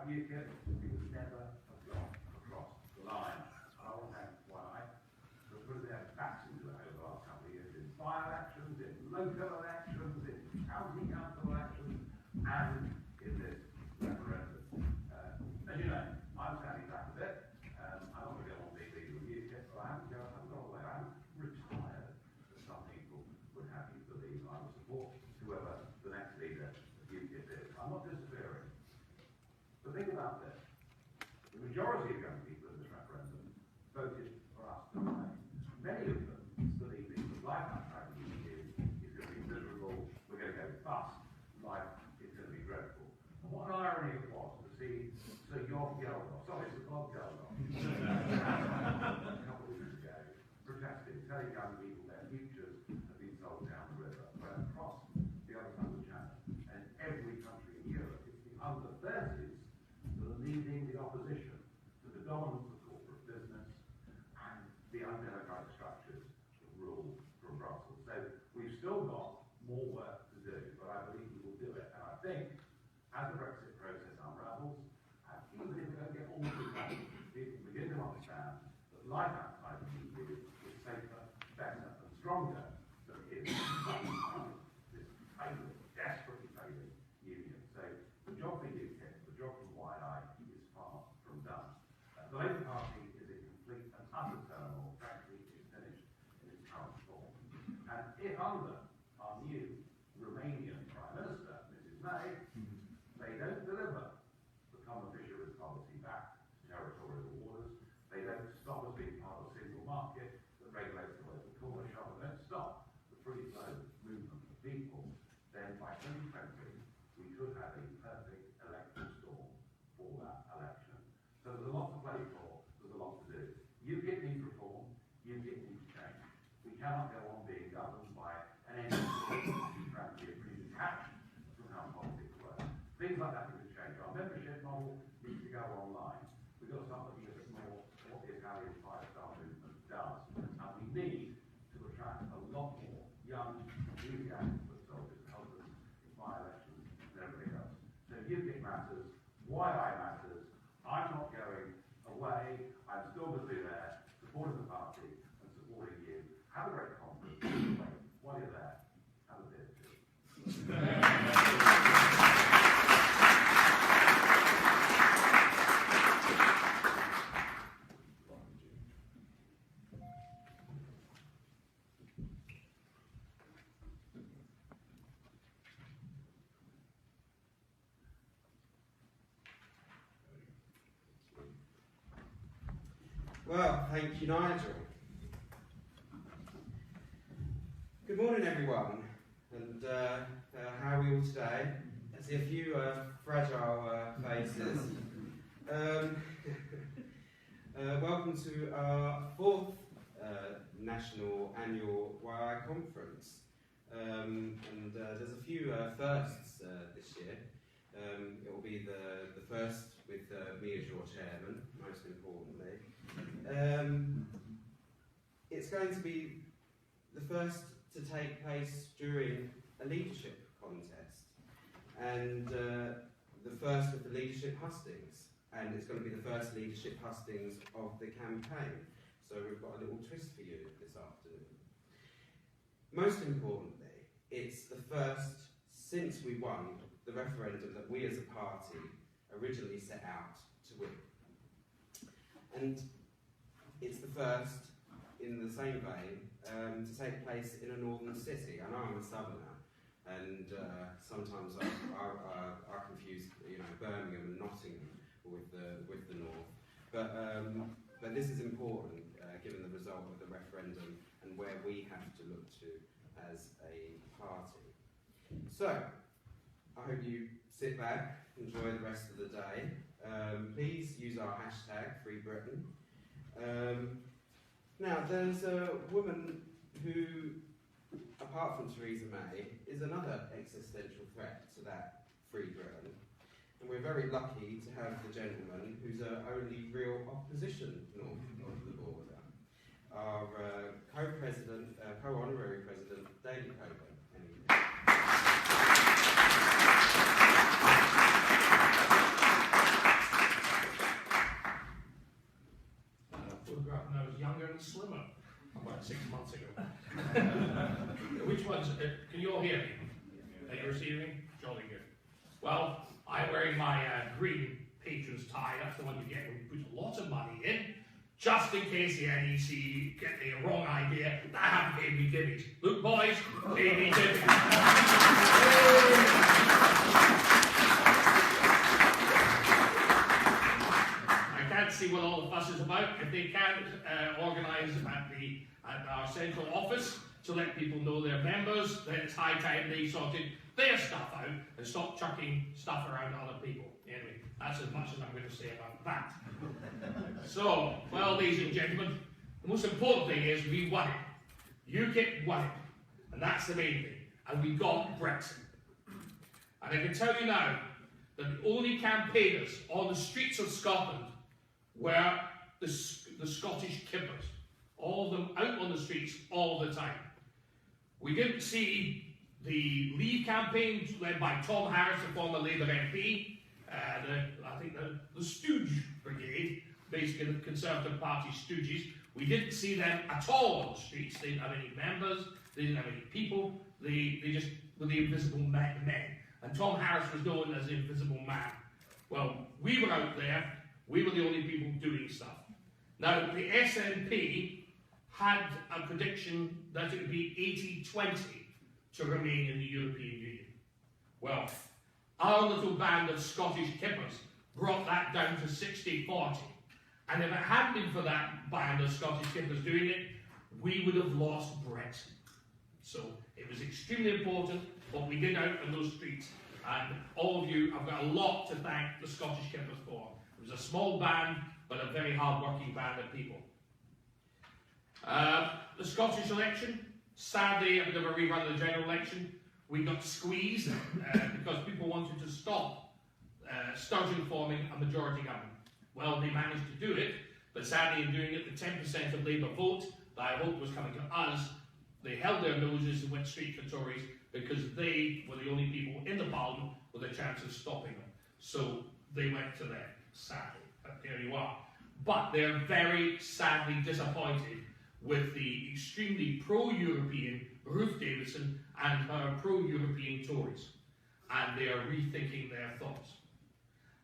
about UKIP, it was never a block across the line. And I will thank why, because they have backs into it over the last couple of years in by-elections, in local elections, in county council elections, and in this referendum. As you know, I'm standing back a bit. I'm not going to go on TV with UKIP, but I haven't gone away. I haven't retired, as some people would have you believe. I will support whoever the next leader of UKIP is. I'm not disappearing. But think about this. The majority of young people in this referendum voted for us to remain. Many of them believe that life outside the EU is going to be miserable, we're going to go bust, life is going to be dreadful. And what an irony it was to see Sir Gill, sorry, Sir Bob Gill, a couple of weeks ago, protesting, telling young people their futures have been sold down the river, but across the other side of the channel. And every country in Europe, it's the under-30s that are leading the opposition to the dominance of corporate business and the undemocratic structures that rule from Brussels. So we've still got more work to do, but I believe we will do it. And I think, as the Brexit process unravels, even if we don't get all the right, people begin to understand that life outside the EU is safer, better, and stronger than it is this failing, desperately failing union. So the job for UKIP, the job for YI, is far from done. The Labour Party is in complete and utter turmoil. Frankly, it's finished in its current form. And if under our new Romanian Prime Minister, Mrs May, they don't deliver the common fisheries policy back to territorial waters, they don't stop us being part of a single market that regulates the local corner shop, and don't stop the free flow movement of people, then by 2020 we could have a perfect electoral storm for that election. So there's a lot to play for, there's a lot to do. UKIP needs reform, UKIP needs change. We cannot go on being governed by an entity who's frankly a pretty detached from how politics work. Things like that need to change. Our membership model needs to go online. We've got to start looking a bit more at what the Italian five-star movement does. And we need to attract a lot more young, enthusiastic foot soldiers to help us in by-elections and everything else. So UKIP matters, YI matters. I'm not going away. I'm still going to be there, supporting the party and supporting you. Have a great conference. While you're there, have a beer too. Well, thank you, Nigel. Good morning, everyone, and how are we all today? I see a few fragile faces. Welcome to our fourth national annual YI conference, and there's a few firsts this year. It will be the first with me as your chairman, most importantly. It's going to be the first to take place during a leadership contest, and the first of the leadership hustings, and it's going to be the first leadership hustings of the campaign. So we've got a little twist for you this afternoon. Most importantly, it's the first since we won the referendum that we as a party originally set out to win. And it's the first, in the same vein, to take place in a northern city. I know I'm a southerner, and sometimes I confuse, Birmingham and Nottingham with the north. But this is important, given the result of the referendum and where we have to look to as a party. So, I hope you sit back, enjoy the rest of the day. Please use our hashtag #FreeBritain. Now, there's a woman who, apart from Theresa May, is another existential threat to that free Britain. And we're very lucky to have the gentleman who's our only real opposition north of the border. Our co-president, co-honorary president, David Coburn. went slimmer about 6 months ago. Which ones? Can you all hear me? Are you receiving me? Jolly good. Well, I'm wearing my green patron's tie. That's the one you get when you put a lot of money in, just in case the NEC get the wrong idea that I haven't paid me gibbies. Look, boys, pay me gibbies. I can't see what all the fuss is about. If they can't organise at our central office to let people know they're members, then it's high time they sorted their stuff out and stop chucking stuff around to other people. Anyway, that's as much as I'm going to say about that. So, well, ladies and gentlemen, the most important thing is we won it. UKIP won it. And that's the main thing. And we got Brexit. And I can tell you now that the only campaigners on the streets of Scotland were the Scottish kippers. All of them out on the streets all the time. We didn't see the Leave campaign led by Tom Harris, the former Labour MP, I think the Stooge Brigade, basically the Conservative Party stooges. We didn't see them at all on the streets. They didn't have any members, they didn't have any people, they just were the invisible men. And Tom Harris was known as the invisible man. Well, we were out there, we were the only people doing stuff. Now, the SNP had a prediction that it would be 80-20 to remain in the European Union. Well, our little band of Scottish kippers brought that down to 60-40. And if it hadn't been for that band of Scottish kippers doing it, we would have lost Brexit. So it was extremely important what we did out on those streets. And all of you, I've got a lot to thank the Scottish kippers for. It was a small band, but a very hard-working band of people. The Scottish election, sadly, a bit of a rerun of the general election. We got squeezed because people wanted to stop Sturgeon forming a majority government. Well, they managed to do it, but sadly in doing it, the 10% of Labour vote that I hoped was coming to us, they held their noses and went straight for Tories because they were the only people in the Parliament with a chance of stopping them. So they went to them, sadly. But there you are. But they're very sadly disappointed with the extremely pro-European Ruth Davidson and her pro-European Tories. And they are rethinking their thoughts.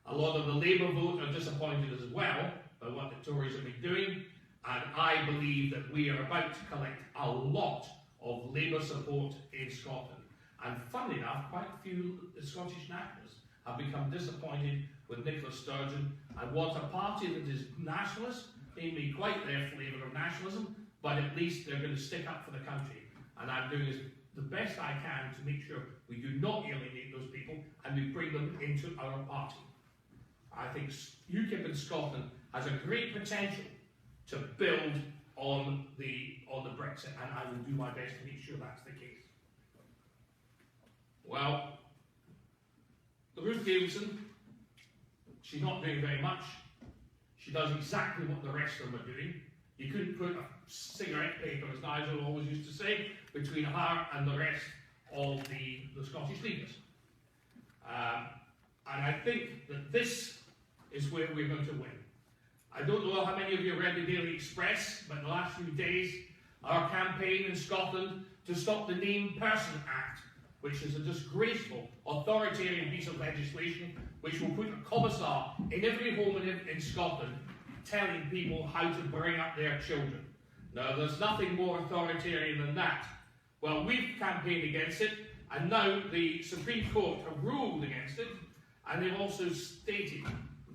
A lot of the Labour vote are disappointed as well by what the Tories have been doing, and I believe that we are about to collect a lot of Labour support in Scotland. And funnily enough, quite a few Scottish nationalists have become disappointed with Nicola Sturgeon and want a party that is nationalist. They may be quite their flavour of nationalism, but at least they're going to stick up for the country. And I'm doing the best I can to make sure we do not alienate those people and we bring them into our party. I think UKIP in Scotland has a great potential to build on the Brexit, and I will do my best to make sure that's the case. Well, the Ruth Davidson, she's not doing very much. She does exactly what the rest of them are doing. You couldn't put a cigarette paper, as Nigel always used to say, between her and the rest of the Scottish leaders. And I think that this is where we're going to win. I don't know how many of you read the Daily Express, but in the last few days, our campaign in Scotland to stop the Named Person Act, which is a disgraceful, authoritarian piece of legislation which will put a commissar in every home in Scotland telling people how to bring up their children. Now, there's nothing more authoritarian than that. Well, we've campaigned against it, and now the Supreme Court have ruled against it, and they've also stated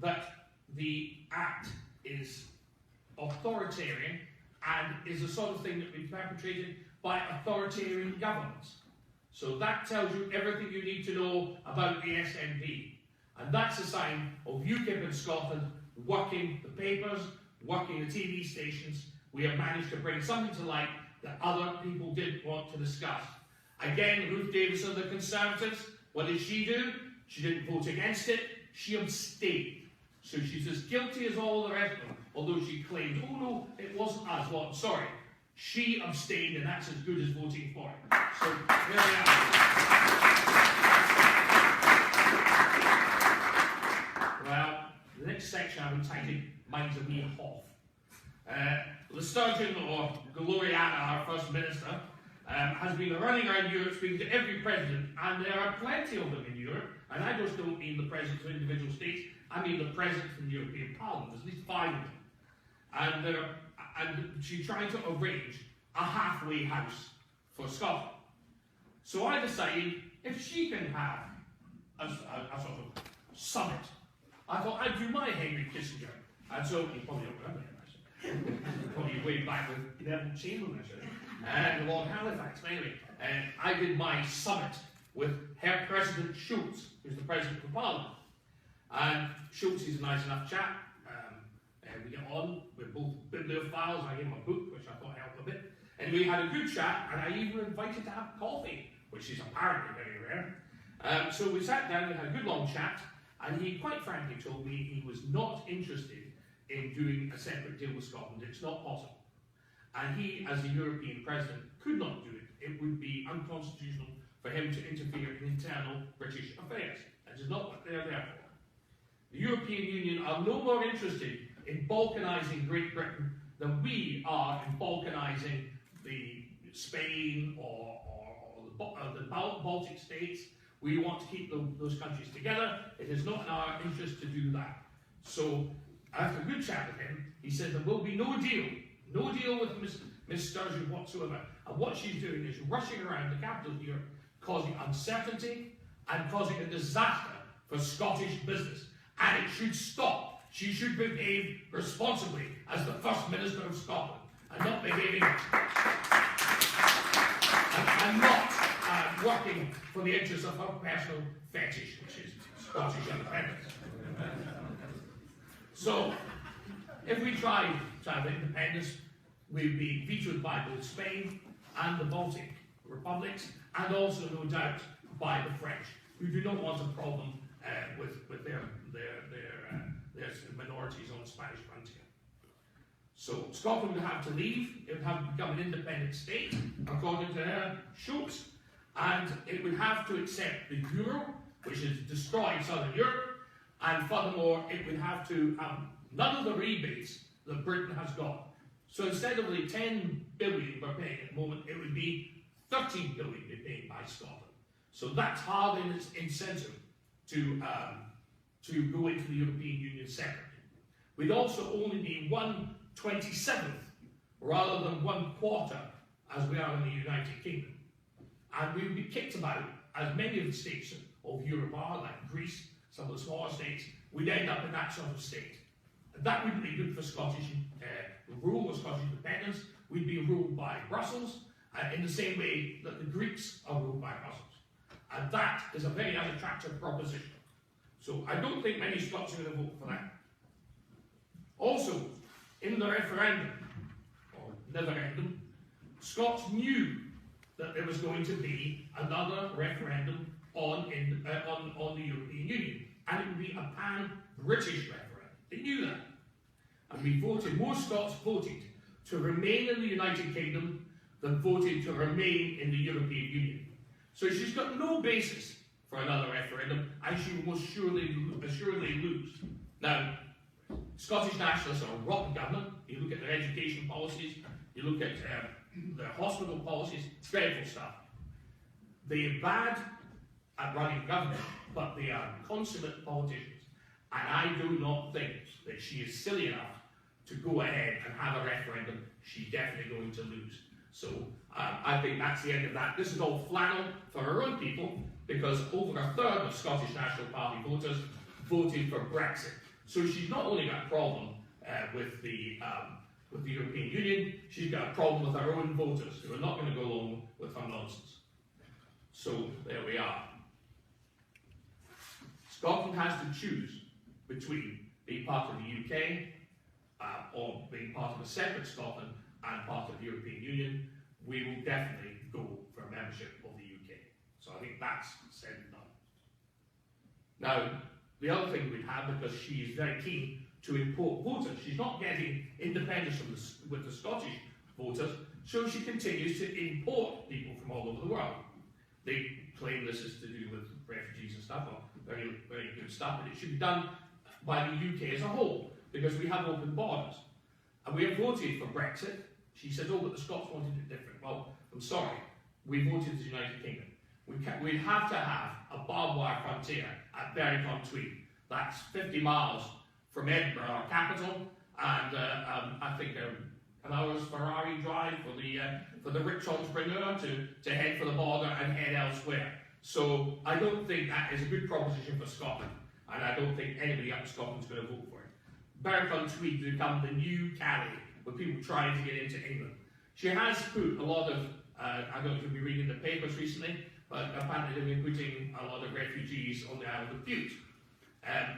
that the Act is authoritarian and is the sort of thing that will be perpetrated by authoritarian governments. So that tells you everything you need to know about the SNP. And that's a sign of UKIP in Scotland working the papers, working the TV stations. We have managed to bring something to light that other people didn't want to discuss. Again, Ruth Davidson, the Conservatives, what did she do? She didn't vote against it, she abstained. So she's as guilty as all the rest of them, although she claimed, oh no, it wasn't us. Well, I'm sorry. She abstained, and that's as good as voting for it. So, there we are. Well, the next section I've entitled, Minds of Me Off. The Sturgeon, or Gloriana, our First Minister, has been running around Europe speaking to every president, and there are plenty of them in Europe, and I just don't mean the presidents of individual states, I mean the presidents of the European Parliament. There's at least 5 of them. And she's trying to arrange a halfway house for Scotland. So I decided, if she can have a sort of summit, I thought I'd do my Henry Kissinger. And so, you probably don't remember him, actually. Probably way back with Neville Chamberlain, actually. And Lord Halifax. Anyway, I did my summit with Herr President Schulz, who's the President of Parliament. And Schulz is a nice enough chap. We get on, we're both bibliophiles. I gave him a book, which I thought helped a bit. And we had a good chat, and I even invited to have coffee, which is apparently very rare. So we sat down, we had a good long chat, and he quite frankly told me he was not interested in doing a separate deal with Scotland. It's not possible. And he, as the European president, could not do it. It would be unconstitutional for him to interfere in internal British affairs. That is not what they are there for. The European Union are no more interested in balkanising Great Britain than we are in balkanising the Spain or the Baltic states. We want to keep those countries together. It is not in our interest to do that. So, after a good chat with him, he said there will be no deal with Miss Sturgeon whatsoever. And what she's doing is rushing around the capital here, causing uncertainty and causing a disaster for Scottish business. And it should stop. She should behave responsibly as the First Minister of Scotland, and not behaving and not working for the interests of her personal fetish, which is Scottish independence. So, if we tried to have independence, we'd be vetoed by both Spain and the Baltic republics, and also, no doubt, by the French, who do not want a problem with their minorities on the Spanish frontier. So Scotland would have to leave. It would have to become an independent state, according to Herr Schulz, and it would have to accept the euro, which has destroyed Southern Europe, and furthermore, it would have to have none of the rebates that Britain has got. So instead of the 10 billion we're paying at the moment, it would be 13 billion we're paying by Scotland. So that's hardly an incentive to go into the European Union separately. We'd also only be 1/27th rather than 1/4 as we are in the United Kingdom. And we would be kicked about, as many of the states of Europe are, like Greece, some of the smaller states. We'd end up in that sort of state. And that wouldn't be good for Scottish rule or Scottish independence. We'd be ruled by Brussels, in the same way that the Greeks are ruled by Brussels. And that is a very unattractive proposition. So I don't think many Scots are going to vote for that. Also, in the referendum, or neverendum, Scots knew that there was going to be another referendum on the European Union, and it would be a pan-British referendum. They knew that. And we voted, most Scots voted to remain in the United Kingdom than voted to remain in the European Union. So she's got no basis for another referendum, and she will assuredly lose. Now, Scottish nationalists are a rotten government. You look at their education policies, you look at their hospital policies, dreadful stuff. They are bad at running government, but they are consummate politicians. And I do not think that she is silly enough to go ahead and have a referendum. She's definitely going to lose. So I think that's the end of that. This is all flannel for her own people, because over a third of Scottish National Party voters voted for Brexit. So she's not only got a problem with the European Union, she's got a problem with her own voters who are not going to go along with her nonsense. So there we are. Scotland has to choose between being part of the UK or being part of a separate Scotland and part of the European Union. We will definitely go for a membership of the UK. So I think that's said and done. Now, the other thing we'd have, because she is very keen to import voters, she's not getting independence with the Scottish voters, so she continues to import people from all over the world. They claim this is to do with refugees and stuff, or very, very good stuff, but it should be done by the UK as a whole, because we have open borders. and we have voted for Brexit. She says, oh, but the Scots wanted it different. Well, I'm sorry, we voted as the United Kingdom. We'd have to have a barbed wire frontier at Berwick-on-Tweed. That's 50 miles from Edinburgh, our capital, and I think an hour's Ferrari drive for the rich entrepreneur to head for the border and head elsewhere. So I don't think that is a good proposition for Scotland, and I don't think anybody up in Scotland's going to vote for it. Berwick-on-Tweed become the new Calais, with people trying to get into England. She has put a lot of, I don't know if you've been reading the papers recently, but apparently they've been putting a lot of refugees on the Isle of Bute.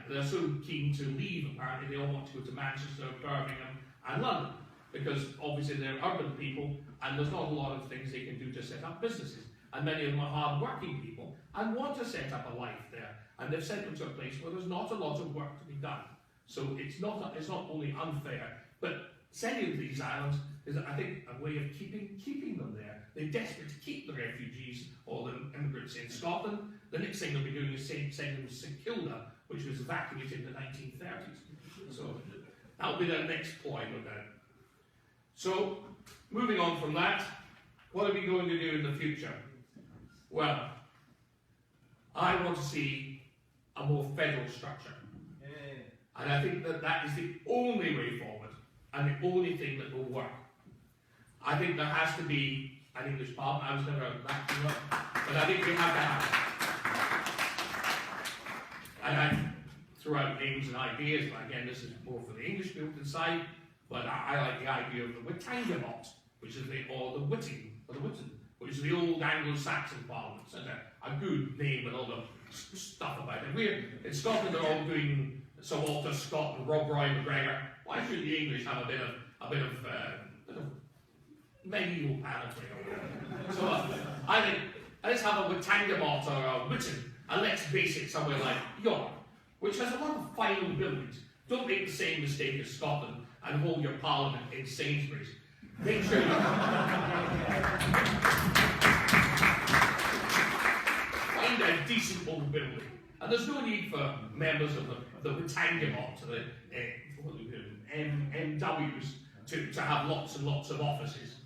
They're so keen to leave, apparently they all want to go to Manchester, Birmingham and London, because obviously they're urban people and there's not a lot of things they can do to set up businesses. And many of them are hard-working people and want to set up a life there. And they've sent them to a place where there's not a lot of work to be done. So it's not only unfair, but sending them to these islands is, I think, a way of keeping them there. They're desperate to keep the refugees or the immigrants in Scotland. The next thing they'll be doing is sending them to St Kilda, which was evacuated in the 1930s. So that'll be their next ploy, no doubt. So, moving on from that, what are we going to do in the future? Well, I want to see a more federal structure. And I think that is the only way forward, and the only thing that will work. I think there has to be an English Parliament. I was never that too much, but I think we have to have it. And I threw out names and ideas, but again, this is more for the English built side, but I like the idea of the Wittangemot, which is or the Whitting, which is the old Anglo-Saxon parliaments, and a good name with all the stuff about it. In Scotland, they're all doing Sir Walter Scott and Rob Roy McGregor. Why should the English have a bit of medieval panoply? So I think let's have a Wittangemot or a Witten, and let's base it somewhere like York, which has a lot of fine buildings. Don't make the same mistake as Scotland and hold your parliament in Sainsbury's. Make sure you find a decent old building. And there's no need for members of the Wittangemot, the MWs, to have lots and lots of offices.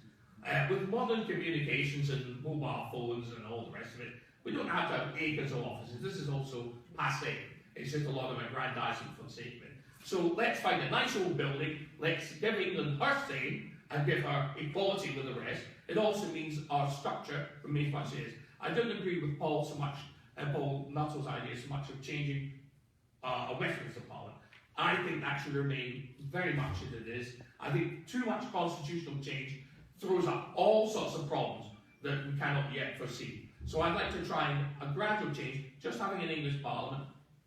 With modern communications and mobile phones and all the rest of it, we don't have to have acres of offices. This is also passé. It's just a lot of aggrandizing for the sake of it. So let's find a nice old building, let's give England her say, and give her equality with the rest. It also means our structure remains much as it is. I don't agree with Paul so much, Paul Nuttall's idea so much of changing a Westminster Parliament. I think that should remain very much as it is. I think too much constitutional change throws up all sorts of problems that we cannot yet foresee. So I'd like to try a gradual change, just having an English Parliament,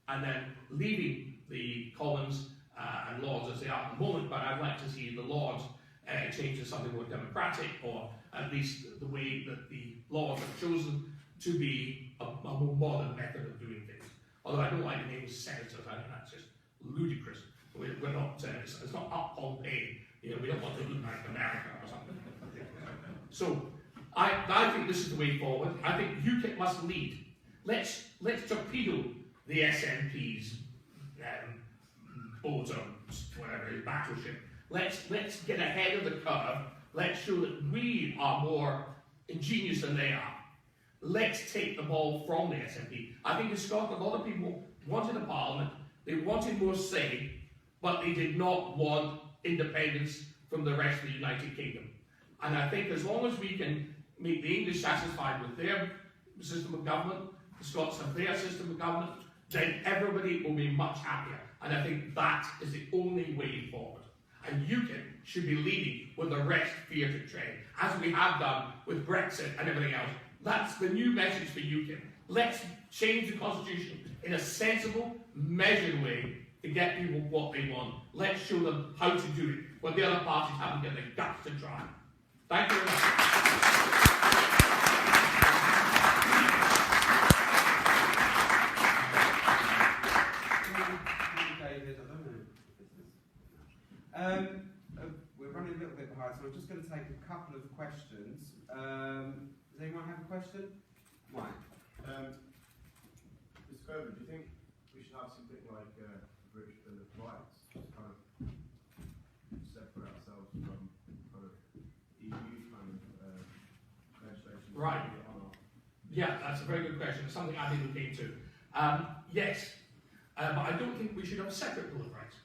and then leaving the Commons and Lords as they are at the moment, but I'd like to see the Lords change to something more democratic, or at least the way that the Lords have chosen to be a more modern method of doing things. Although I don't like the name senators, I think that's just ludicrous. We're not, it's not up Pompeii, we don't want to look like America or something. So, I think this is the way forward. I think UKIP must lead. Let's torpedo the SNP's boat or whatever, his battleship. Let's get ahead of the curve. Let's show that we are more ingenious than they are. Let's take the ball from the SNP. I think in Scotland, a lot of people wanted a parliament, they wanted more say, but they did not want independence from the rest of the United Kingdom. And I think as long as we can make the English satisfied with their system of government, the Scots have their system of government, then everybody will be much happier. And I think that is the only way forward. And UKIP should be leading with the rest fear to tread, as we have done with Brexit and everything else. That's the new message for UKIP. Let's change the constitution in a sensible, measured way to get people what they want. Let's show them how to do it, when the other parties haven't got the guts to try. Thank you very much. We're running a little bit behind, so I'm just going to take a couple of questions. Does anyone have a question? Mike. Mr. Coburn, do you think we should have something like a British Bill of Rights, just kind of separate ourselves Right. Yeah, that's a very good question. It's something I didn't look into. Yes, but I don't think we should have a separate Bill of Rights.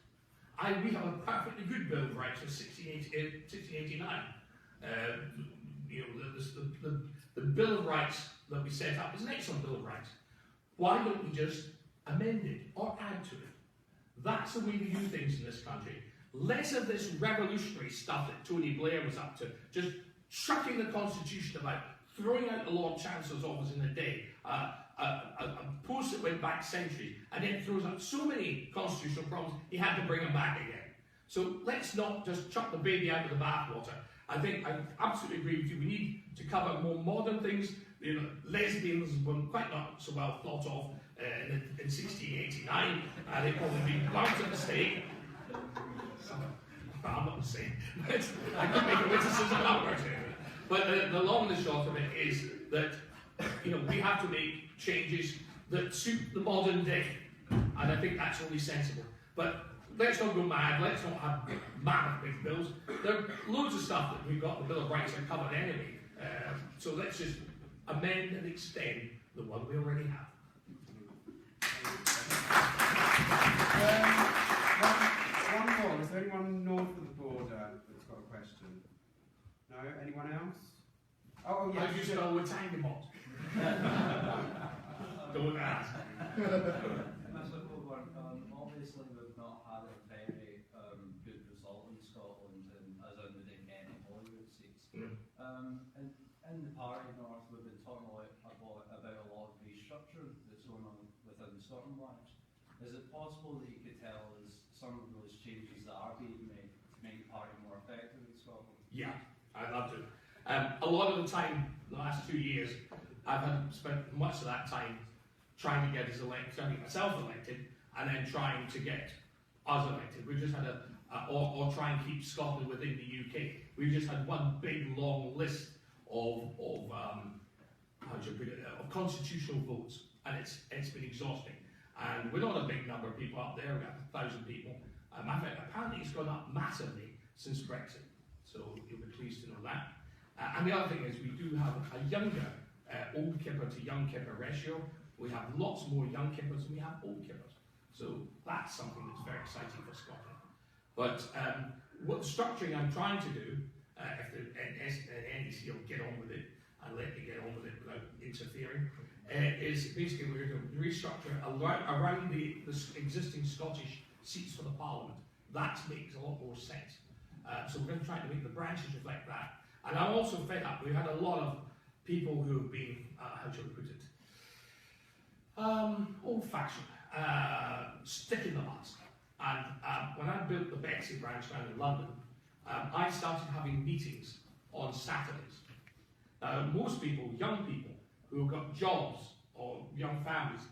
We have a perfectly good Bill of Rights of 1689. You know, the Bill of Rights that we set up is an excellent Bill of Rights. Why don't we just amend it or add to it? That's the way we do things in this country. Less of this revolutionary stuff that Tony Blair was up to, just chucking the Constitution about, throwing out the Lord Chancellor's office in a day, a post that went back centuries, and then throws up so many constitutional problems, he had to bring them back again. So let's not just chuck the baby out of the bathwater. I think I absolutely agree with you. We need to cover more modern things. You know, lesbians were quite not so well thought of in 1689. They've probably been burnt at the stake. I'm not saying, but I could make a witticism outwards here. But the long and the short of it is that, you know, we have to make changes that suit the modern day, and I think that's only sensible. But let's not go mad. Let's not have mammoth big bills. There are loads of stuff that we've got the Bill of Rights are covered anyway. So let's just amend and extend the one we already have. One more. Is there anyone north of the border that's got a question? No? Anyone else? Oh, yes. How do you spell with tiny mod? Don't ask. Mr. Coburn, obviously we've not had a very good result in Scotland, as in we didn't get any Hollywood seats. In the party north, we've been talking about a lot of restructure that's going on within the Scotland branch. Is it possible that you could tell us some of those changes that are being made to make the party more effective in Scotland? Yeah, I'd love to. A lot of the time, the last 2 years, I've spent much of that time trying to get us elected, trying to get myself elected, and then trying to get us elected. We've just had or try and keep Scotland within the UK. We've just had one big long list of how do you put it, of constitutional votes, and it's been exhausting. And we're not a big number of people up there. We've got 1,000 people. Apparently, it's gone up massively since Brexit. So you'll be pleased to know that. And the other thing is we do have a younger old kipper to young kipper ratio. We have lots more young kippers than we have old kippers. So that's something that's very exciting for Scotland. But what structuring I'm trying to do, if the NEC will get on with it and let me get on with it without interfering, is basically we're going to restructure around the existing Scottish seats for the Parliament. That makes a lot more sense. So we're going to try to make the branches reflect that. And I'm also fed up. We've had a lot of people who have been, how shall we put it, old-fashioned, stick in the mud. And when I built the Bexley branch down in London, I started having meetings on Saturdays. Now, most people, young people, who have got jobs or young families,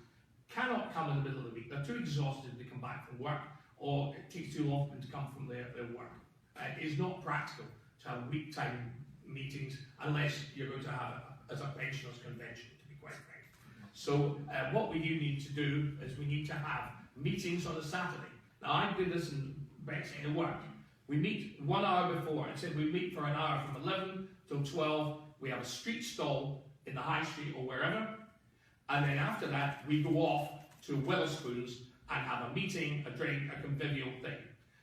cannot come in the middle of the week. They're too exhausted to come back from work, or it takes too long for them to come from their work. It is not practical to have week time meetings unless you're going to have it as a pensioners' convention, to be quite frank. So what we do need to do is we need to have meetings on a Saturday. Now I did this in Bexley, and it worked. We meet 1 hour before. It said we meet for an hour from 11 till 12. We have a street stall in the high street or wherever. And then after that, we go off to Wetherspoons and have a meeting, a drink, a convivial thing.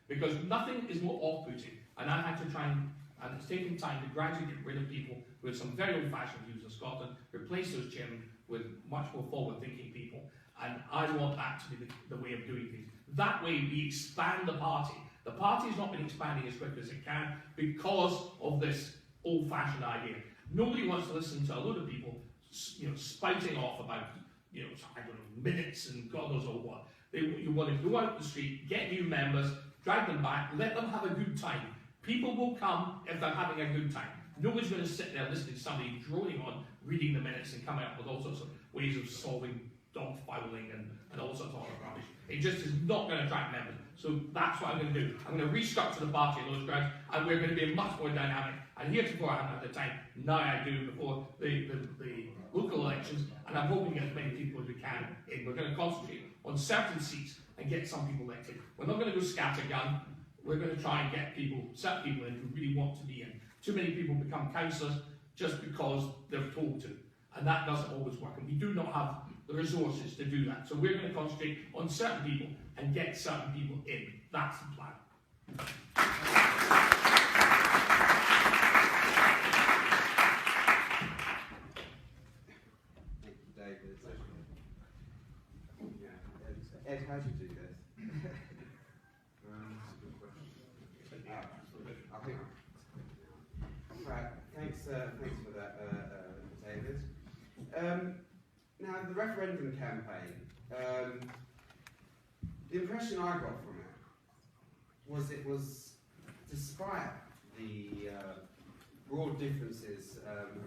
Because nothing is more off-putting. And I had to try and it's taken time to gradually get rid of people who had some very old-fashioned views of Scotland, replace those chairmen with much more forward-thinking people. And I want that to be the way of doing things. That way we expand the party. The party has not been expanding as quickly as it can because of this old-fashioned idea. Nobody wants to listen to a load of people, you know, spouting off about, you know, I don't know, minutes and God knows all what. You want to go out the street, get new members, drag them back, let them have a good time. People will come if they're having a good time. Nobody's going to sit there listening to somebody droning on, reading the minutes and coming up with all sorts of ways of solving dog fouling and all sorts of other rubbish. It just is not going to attract members. So that's what I'm going to do. I'm going to restructure the party in those grounds, and we're going to be much more dynamic. And heretofore I haven't had the time. Now I do before the local elections, and I'm hoping to get as many people as we can in. We're going to concentrate on certain seats and get some people elected. We're not going to go scattergun. We're going to try and get certain people in who really want to be in. Too many people become councillors, just because they're told to. And that doesn't always work, and we do not have the resources to do that. So we're going to concentrate on certain people and get certain people in. That's the plan. Thank you, David. Yeah. Ed, how do you do this? That's a good question. I think. Right. Thanks for that, David. Now, the referendum campaign, the impression I got from it was despite the broad differences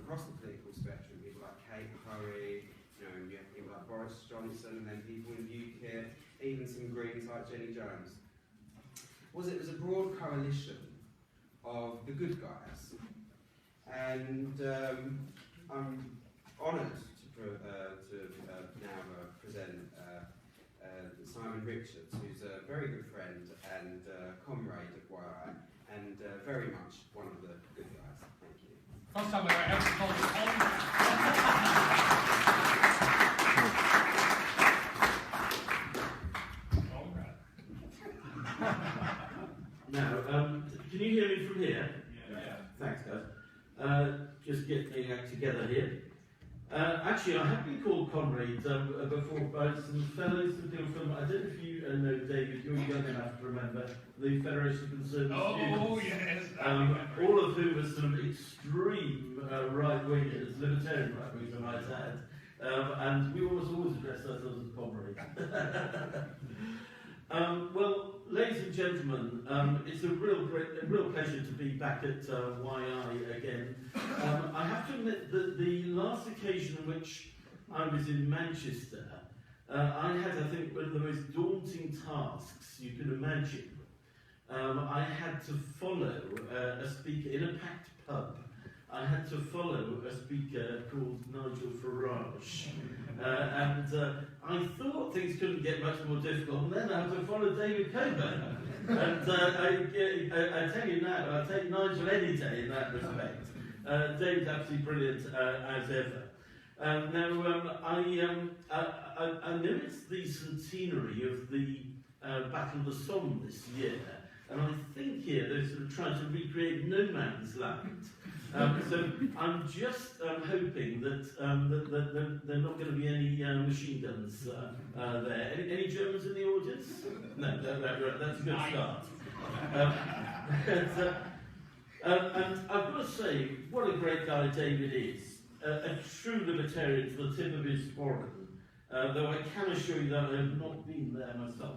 across the political spectrum, people like Kate Curry, you have people like Boris Johnson, and then people in UKIP, even some Greens like Jenny Jones, it was a broad coalition of the good guys. And I'm honoured to now present Simon Richards, who's a very good friend and comrade of YI, and very much one of the good guys. Thank you. First time I've ever called it Now, can you hear me from here? Yeah. Thanks, guys. Just get me together here. Actually, I have been called comrade before by some fellows who deal from, I don't know if you know David, you're young enough to remember, the Federation of Conservative Students. Oh, yes. All of whom are some extreme right-wingers, libertarian right-wingers, I might add. And we always address ourselves as comrades. Well, ladies and gentlemen, it's a real pleasure to be back at YI again. I have to admit that the last occasion on which I was in Manchester, I had, I think, one of the most daunting tasks you could imagine. I had to follow a speaker in a packed pub. I had to follow a speaker called Nigel Farage. And I thought things couldn't get much more difficult, and then I had to follow David Coburn. And I tell you now, I'll take Nigel any day in that respect. David's absolutely brilliant as ever. Now, I know it's the centenary of the Battle of the Somme this year, and I think here they're sort of trying to recreate no man's land. So I'm just hoping that there are not going to be any machine guns there. Any Germans in the audience? No, that's a good start. And I've got to say, what a great guy David is. A true libertarian to the tip of his forehead. Though I can assure you that I have not been there myself.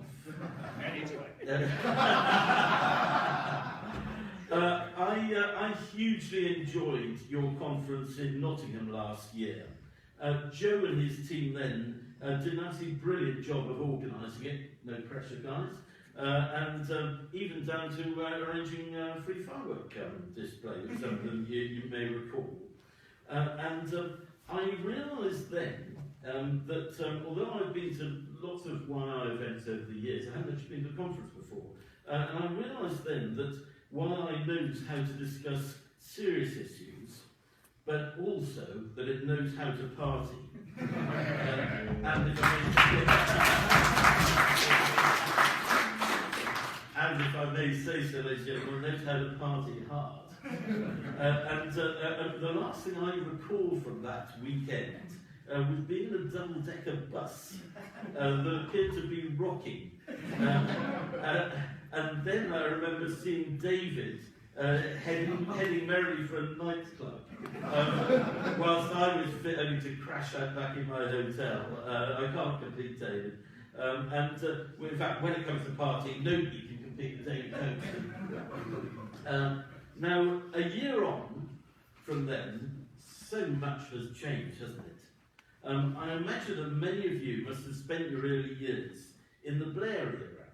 I hugely enjoyed your conference in Nottingham last year. Joe and his team then did an absolutely brilliant job of organising it, no pressure guys, and even down to arranging free firework display, which some of them you may recall. And I realised then that although I've been to lots of YI events over the years, I hadn't actually been to a conference before, and I realised then that YI knows how to discuss serious issues, but also that it knows how to party. And if I may say so, ladies and gentlemen, knows how to party hard. And the last thing I recall from that weekend was being in a double-decker bus that appeared to be rocking. And then I remember seeing David heading merrily for a nightclub, whilst I was only to crash out back in my hotel. I can't compete David. And in fact, when it comes to partying, nobody can compete with David Coburn. Now, a year on from then, so much has changed, hasn't it? I imagine that many of you must have spent your early years in the Blair era,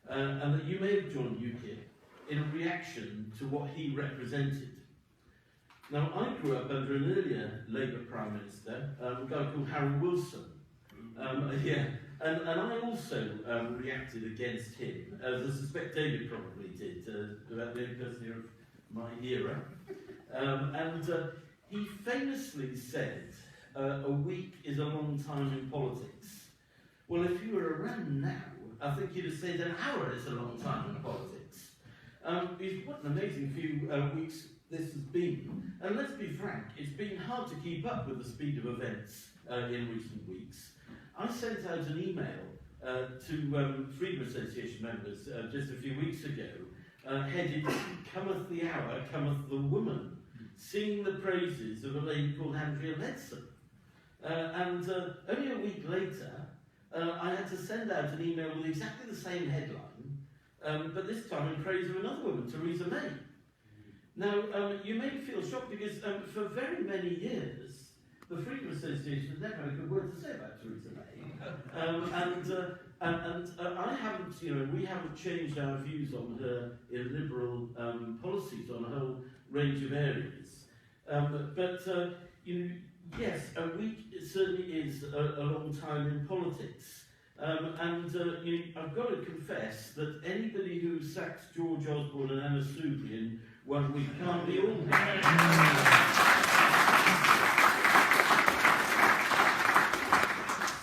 and that you may have joined UKIP in reaction to what he represented. Now, I grew up under an earlier Labour Prime Minister, a guy called Harold Wilson. And I also reacted against him, as I suspect David probably did, about the only person here of my era. he famously said, a week is a long time in politics. Well, if you were around now, I think you'd have said an hour is a long time in politics. What an amazing few weeks this has been. And let's be frank, it's been hard to keep up with the speed of events in recent weeks. I sent out an email to Freedom Association members just a few weeks ago, headed, "Cometh the hour, cometh the woman," singing the praises of a lady called Andrea Ledson. And only a week later, I had to send out an email with exactly the same headline, but this time in praise of another woman, Theresa May. Now, you may feel shocked because for very many years, the Freedom Association has never had a good word to say about Theresa May. And I haven't, we haven't changed our views on her illiberal policies on a whole range of areas. Yes, a week certainly is a long time in politics. I've got to confess that anybody who sacks George Osborne and Anna Soubry in 1 week can't be all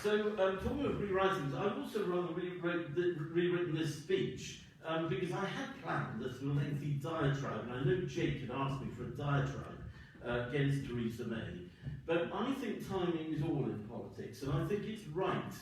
So, talking of rewritings, I've also rather rewritten this speech because I had planned a sort of lengthy diatribe, and I know Jake had asked me for a diatribe against Theresa May. But I think timing is all in politics, and I think it's right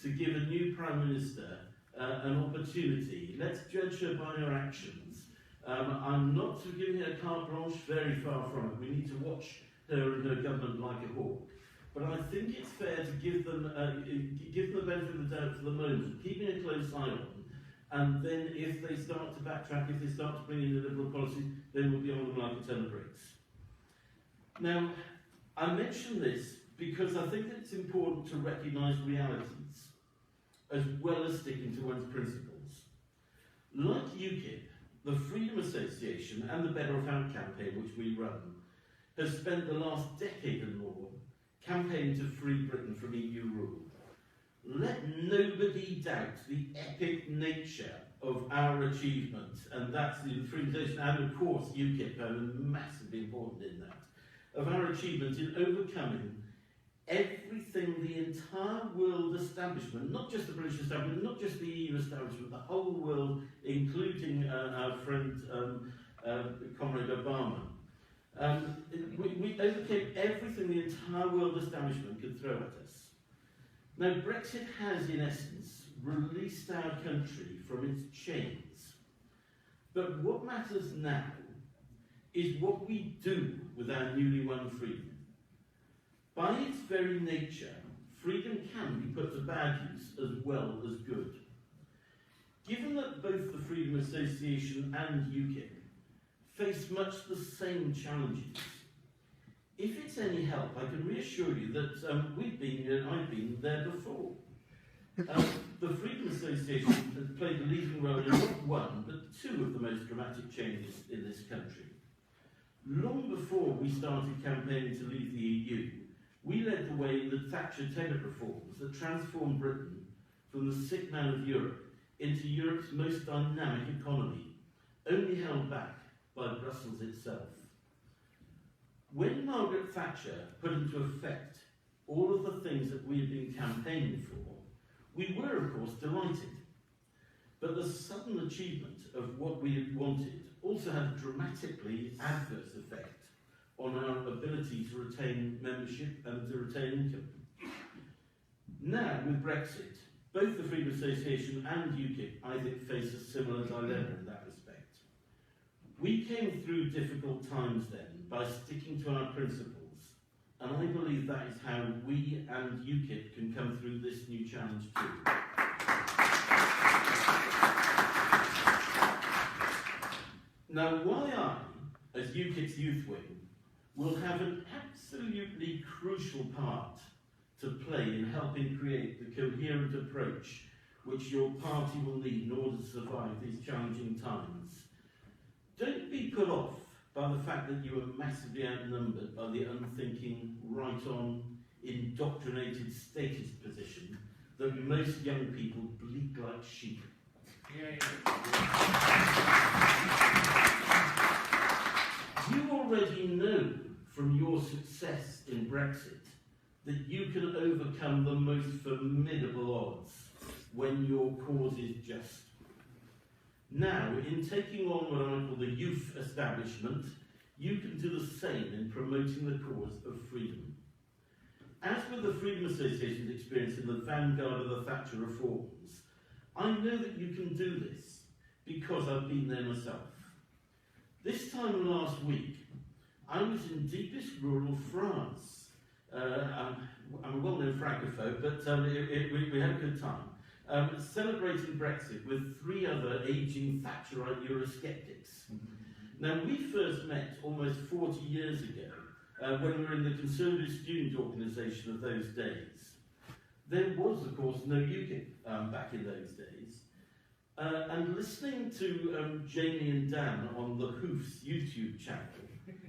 to give a new Prime Minister an opportunity. Let's judge her by her actions. I'm not giving her carte blanche, very far from it. We need to watch her and her government like a hawk. But I think it's fair to give them the benefit of the doubt for the moment, keeping a close eye on them, and then if they start to backtrack, if they start to bring in the liberal policies, then we'll be on them like a ton of bricks. Now, I mention this because I think that it's important to recognise realities as well as sticking to one's principles. Like UKIP, the Freedom Association and the Better Off Out campaign, which we run, has spent the last decade and more campaigning to free Britain from EU rule. Let nobody doubt the epic nature of our achievement, and that's the Freedom Association and of course UKIP are massively important in that, of our achievement in overcoming everything the entire world establishment, not just the British establishment, not just the EU establishment, the whole world, including our friend Comrade Obama. We overcame everything the entire world establishment could throw at us. Now, Brexit has, in essence, released our country from its chains. But what matters now is what we do with our newly won freedom. By its very nature, freedom can be put to bad use as well as good. Given that both the Freedom Association and UKIP face much the same challenges, if it's any help, I can reassure you that I've been there before. The Freedom Association has played a leading role in not one, but two of the most dramatic changes in this country. Long before we started campaigning to leave the EU, we led the way in the Thatcher-Taylor reforms that transformed Britain from the sick man of Europe into Europe's most dynamic economy, only held back by Brussels itself. When Margaret Thatcher put into effect all of the things that we had been campaigning for, we were, of course, delighted. But the sudden achievement of what we had wanted also had a dramatically adverse effect on our ability to retain membership and to retain income. Now, with Brexit, both the Freedom Association and UKIP, I think, face a similar dilemma in that respect. We came through difficult times then by sticking to our principles, and I believe that is how we and UKIP can come through this new challenge too. Now, why I, as UKIP's youth wing, will have an absolutely crucial part to play in helping create the coherent approach which your party will need in order to survive these challenging times. Don't be put off by the fact that you are massively outnumbered by the unthinking, right-on, indoctrinated statist position that most young people bleat like sheep. You already know from your Brexit that you can overcome the most formidable odds when your cause is just. Now, in taking on what I call the youth establishment, you can do the same in promoting the cause of freedom. As with the Freedom Association's experience in the vanguard of the Thatcher reforms, I know that you can do this because I've been there myself. This time last week, I was in deepest rural France. I'm a well-known francophobe, but we had a good time. Celebrating Brexit with 3 other ageing Thatcherite Eurosceptics. Now, we first met almost 40 years ago when we were in the Conservative Student Organisation of those days. There was, of course, no UKIP back in those days. And listening to Jamie and Dan on the Hoof's YouTube channel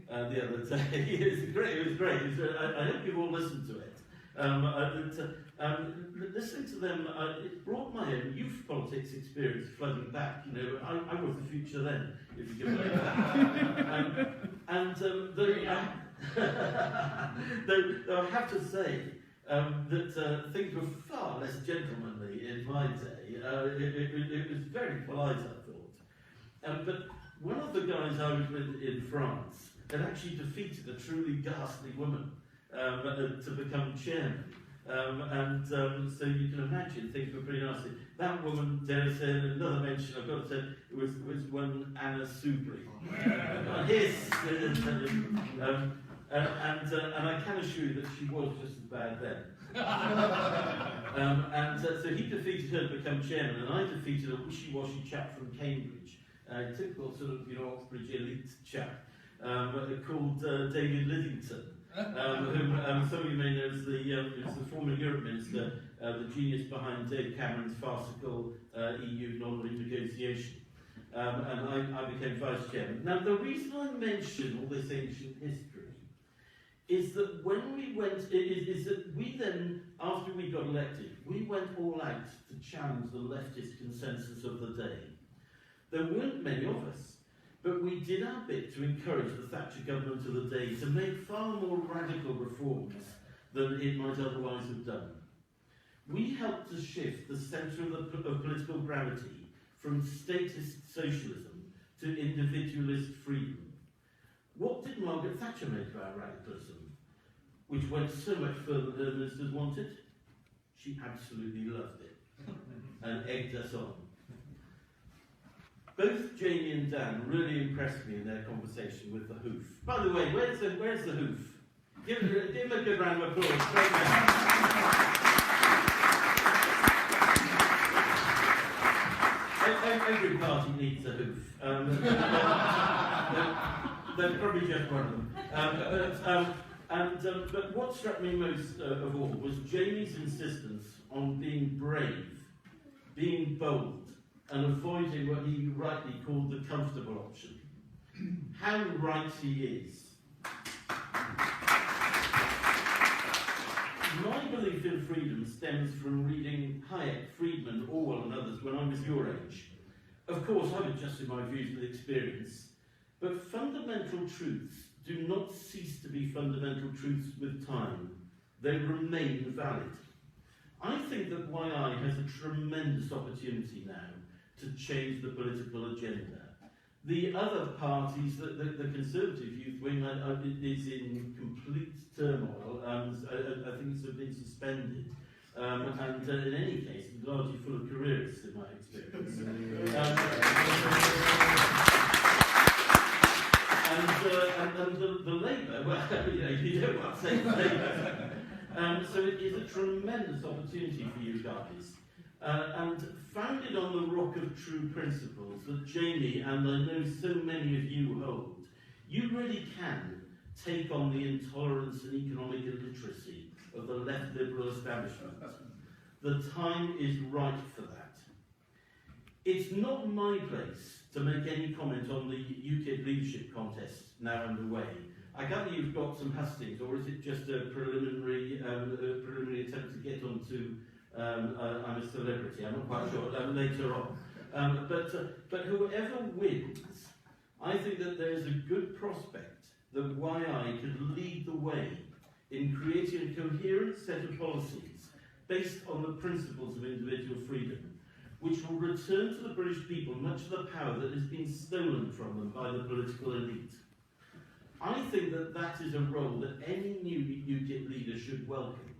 the other day, it was great. I hope you've all listened to it. Listening to them, it brought my own youth politics experience flooding back. You know, I was the future then, if you can believe that. Though I have to say that things were far less gentlemanly in my day. It was very polite, I thought. But one of the guys I was with in France had actually defeated a truly ghastly woman to become chairman. So you can imagine things were pretty nasty. That woman, dare I say, another mention I've got to say, was one Anna Soubry. Yes, and I can assure you that she was just as bad then. So he defeated her to become chairman, and I defeated a wishy-washy chap from Cambridge, a typical sort of Oxbridge elite chap called David Lidington. Whom some of you may know as the former Europe Minister, the genius behind David Cameron's farcical EU non-renegotiation. And I became Vice Chairman. Now, the reason I mention all this ancient history is that when we went, is that we then, after we got elected, we went all out to challenge the leftist consensus of the day. There weren't many of us. But we did our bit to encourage the Thatcher government of the day to make far more radical reforms than it might otherwise have done. We helped to shift the centre of political gravity from statist socialism to individualist freedom. What did Margaret Thatcher make of our radicalism, which went so much further than her ministers wanted? She absolutely loved it and egged us on. Both Jamie and Dan really impressed me in their conversation with the Hoof. By the way, where's the Hoof? Give him a good round of applause. Great man. Every party needs a Hoof. They're probably just one of them. But what struck me most of all was Jamie's insistence on being brave, being bold, and avoiding what he rightly called the comfortable option. How right he is. My belief in freedom stems from reading Hayek, Friedman, Orwell and others when I was your age. Of course, I would adjusted my views with experience, but fundamental truths do not cease to be fundamental truths with time. They remain valid. I think that YI has a tremendous opportunity now to change the political agenda. The other parties, the Conservative youth wing, is in complete turmoil. I think it's been suspended. And in any case, it's largely full of careerists, in my experience. And the Labour, well, you don't want to say Labour. So it is a tremendous opportunity for you guys. And founded on the rock of true principles that Jamie and I know so many of you hold, you really can take on the intolerance and economic illiteracy of the left liberal establishment. The time is right for that. It's not my place to make any comment on the UKIP leadership contest now underway. I gather you've got some hustings, or is it just a preliminary attempt to get onto I'm a celebrity, I'm not quite sure, later on. But whoever wins, I think that there is a good prospect that YI could lead the way in creating a coherent set of policies based on the principles of individual freedom, which will return to the British people much of the power that has been stolen from them by the political elite. I think that that is a role that any new UKIP leader should welcome.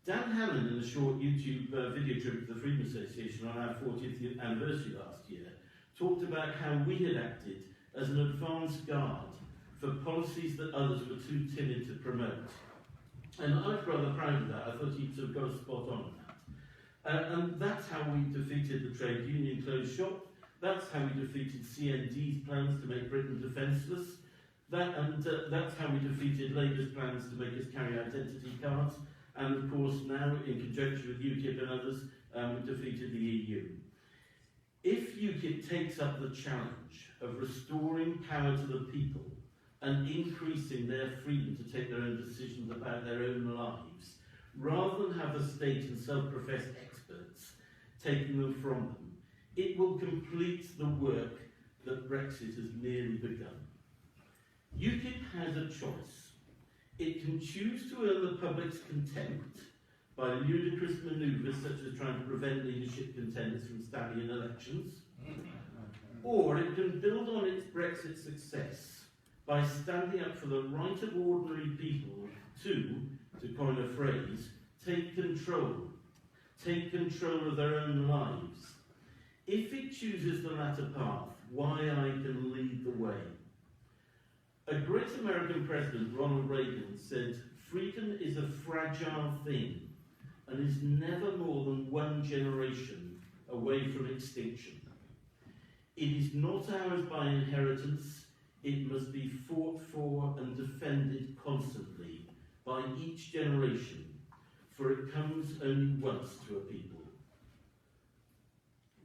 Dan Hannan, in a short YouTube video tribute to the Freedom Association on our 40th anniversary last year, talked about how we had acted as an advance guard for policies that others were too timid to promote. And I was rather proud of that. I thought he'd sort of got a spot on that. And that's how we defeated the trade union closed shop. That's how we defeated CND's plans to make Britain defenceless. That's how we defeated Labour's plans to make us carry identity cards. And of course now, in conjunction with UKIP and others, we defeated the EU. If UKIP takes up the challenge of restoring power to the people and increasing their freedom to take their own decisions about their own lives, rather than have the state and self-professed experts taking them from them, it will complete the work that Brexit has nearly begun. UKIP has a choice. It can choose to earn the public's contempt by ludicrous manoeuvres such as trying to prevent leadership contenders from standing in elections, or it can build on its Brexit success by standing up for the right of ordinary people to coin a phrase, take control of their own lives. If it chooses the latter path, YI can lead the way. A great American president, Ronald Reagan, said, "Freedom is a fragile thing and is never more than one generation away from extinction. It is not ours by inheritance, it must be fought for and defended constantly by each generation, for it comes only once to a people."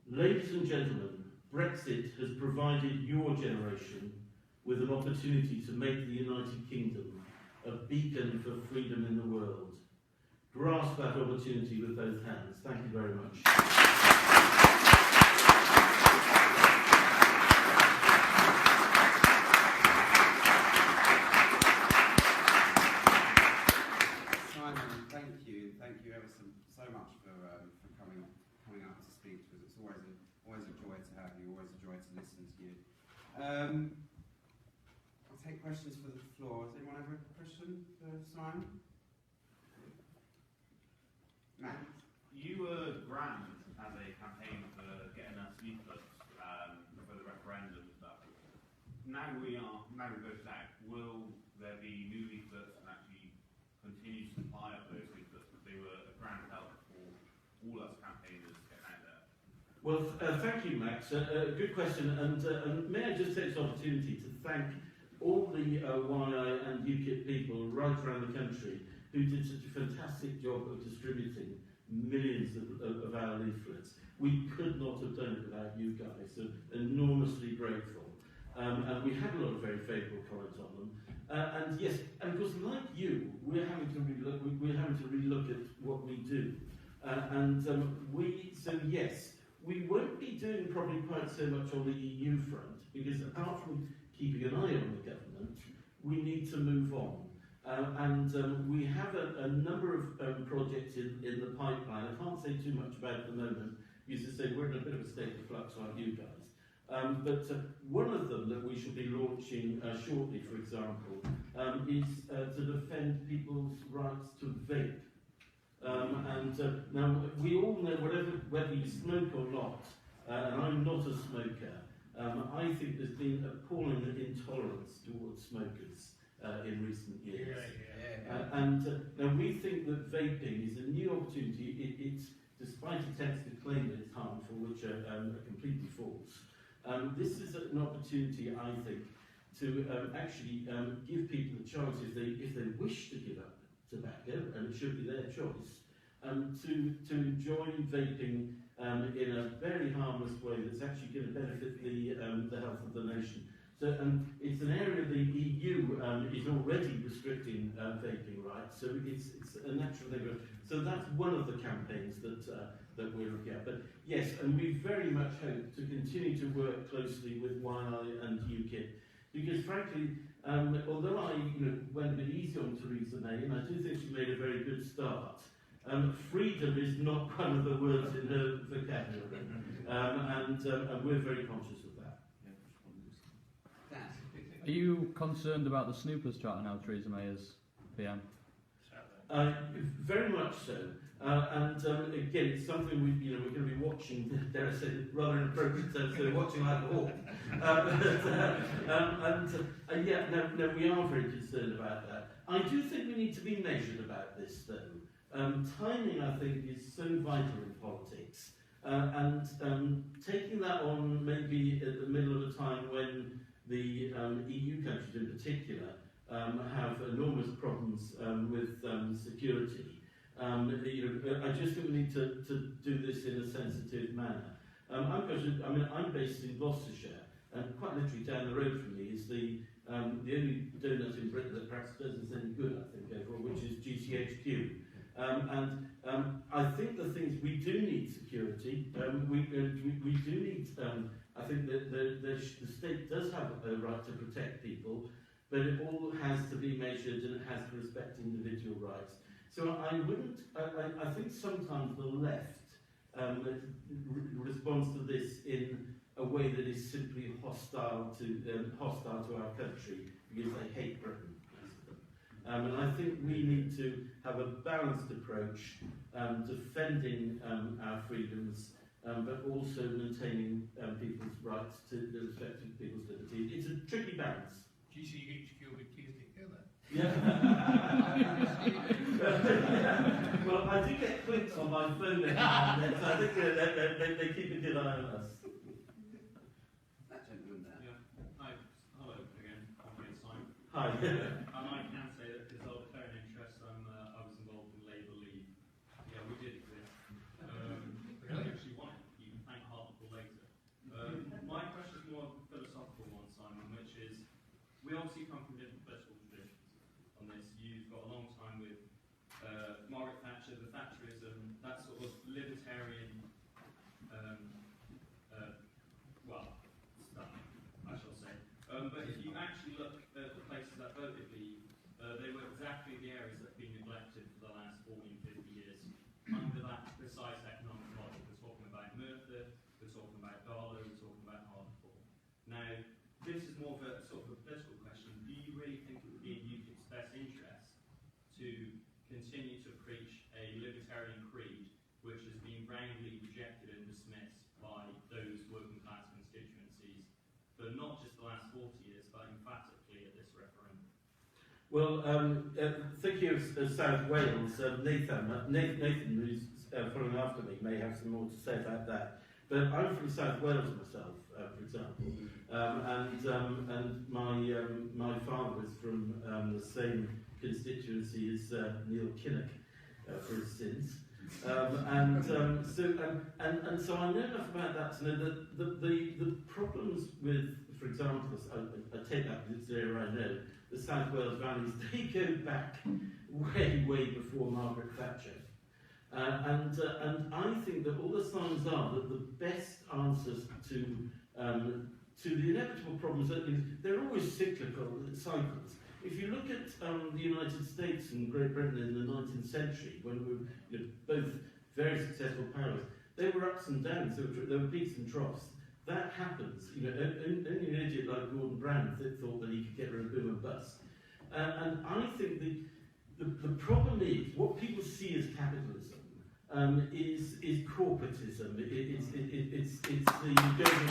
Ladies and gentlemen, Brexit has provided your generation with an opportunity to make the United Kingdom a beacon for freedom in the world. Grasp that opportunity with both hands. Thank you very much. Simon, thank you. Thank you ever so much for coming up to speak to us. It's always a joy to have you, always a joy to listen to you. I'll take questions for the floor. Does anyone have a question for Simon? Matt? You were grand as a campaign for getting us leaflets for the referendum and stuff. Now we voted out. Will there be new leaflets and actually continue to supply of those leaflets? Because they were a grand help for all us campaigners getting out there. Well, thank you, Max. Good question. And may I just take this opportunity to thank all the YI and UKIP people right around the country who did such a fantastic job of distributing millions of our leaflets. We could not have done it without you guys, so enormously grateful. And we had a lot of very favourable comments on them. And yes, and of course, like you, we're having to relook at what we do. So yes, we won't be doing probably quite so much on the EU front, because apart from keeping an eye on the government, we need to move on. We have a number of projects in the pipeline. I can't say too much about at the moment, because I say we're in a bit of a state of flux like you guys. But one of them that we shall be launching shortly, for example, is to defend people's rights to vape. Now, we all know whether you smoke or not, and I'm not a smoker, I think there's been appalling intolerance towards smokers in recent years. Now we think that vaping is a new opportunity. It's despite attempts to claim that it's harmful, which are completely false. This is an opportunity, I think, to actually give people a chance, if they wish to give up tobacco, and it should be their choice, to enjoy vaping in a very harmless way that's actually going to benefit the health of the nation. So it's an area the EU is already restricting vaping rights, so it's a natural thing. So that's one of the campaigns that we're looking at. But yes, and we very much hope to continue to work closely with YI and UKIP, because frankly, although I went a bit easy on Theresa May, and I do think she made a very good start, freedom is not one of the words in her vocabulary, and we're very conscious of that. Are you concerned about the snoopers charter now, Theresa May as PM? Very much so. Again, it's something we're going to be watching, dare I say, rather inappropriate terms, so watching like a hawk. No, we are very concerned about that. I do think we need to be measured about this, though. Timing, I think, is so vital in politics. Taking that on maybe at the middle of a time when the EU countries in particular have enormous problems with security. I just think we need to do this in a sensitive manner. I'm based in Gloucestershire, and quite literally down the road from me is the only donut in Britain that perhaps does us any good, I think, overall, which is GCHQ. I think the things we do need security. We do need. I think that the state does have a right to protect people, but it all has to be measured and it has to respect individual rights. So I wouldn't. I think sometimes the left responds to this in a way that is simply hostile to our country because they hate Britain. And I think we need to have a balanced approach, defending our freedoms, but also maintaining people's rights to the respect of people's liberty. It's a tricky balance. GCHQ will be pleased to hear that. Well, I do get clicks on my phone every now and then, so I think they keep a good eye on us. That gentleman there. Yeah. Hi. Hello again. Simon. Hi. I can say that because of own interest, I was involved in Labour League. Yeah, we did exist. We actually won it. You can thank Hartlepool later. My question is more of a philosophical one, Simon, which is we obviously come from different political traditions on this. You've got a long time with Margaret Thatcher, the Thatcherism, that sort of libertarian, stuff, I shall say. But if you actually look at the places that voted Leave, they were exactly the areas that have been neglected for the last 40, 50 years under that precise economic model. We're talking about Merthyr, we're talking about Darlow, we're talking about Hartlepool. Now, this is more of a sort of a political question. Do you really think it would be in UKIP's best interest to continue to preach a libertarian creed which has been roundly rejected and dismissed by those working class constituencies for not just the last 40 years, but emphatically at this referendum? Well, thinking of South Wales, Nathan, who's following after me, may have some more to say about that. But I'm from South Wales myself, for example, and my father was from the same constituency as Neil Kinnock, for his sins. So I know enough about that to know that the problems with, for example, I take that because it's the area I know, the South Wales valleys, they go back way before Margaret Thatcher. And I think that all the signs are that the best answers to the inevitable problems, they're always cyclical cycles. If you look at the United States and Great Britain in the 19th century, when we were both very successful powers, there were ups and downs, there were peaks and troughs. That happens. Only an idiot like Gordon Brown thought that he could get rid of boom and bust. And I think the problem is, what people see as capitalism is corporatism. It's the global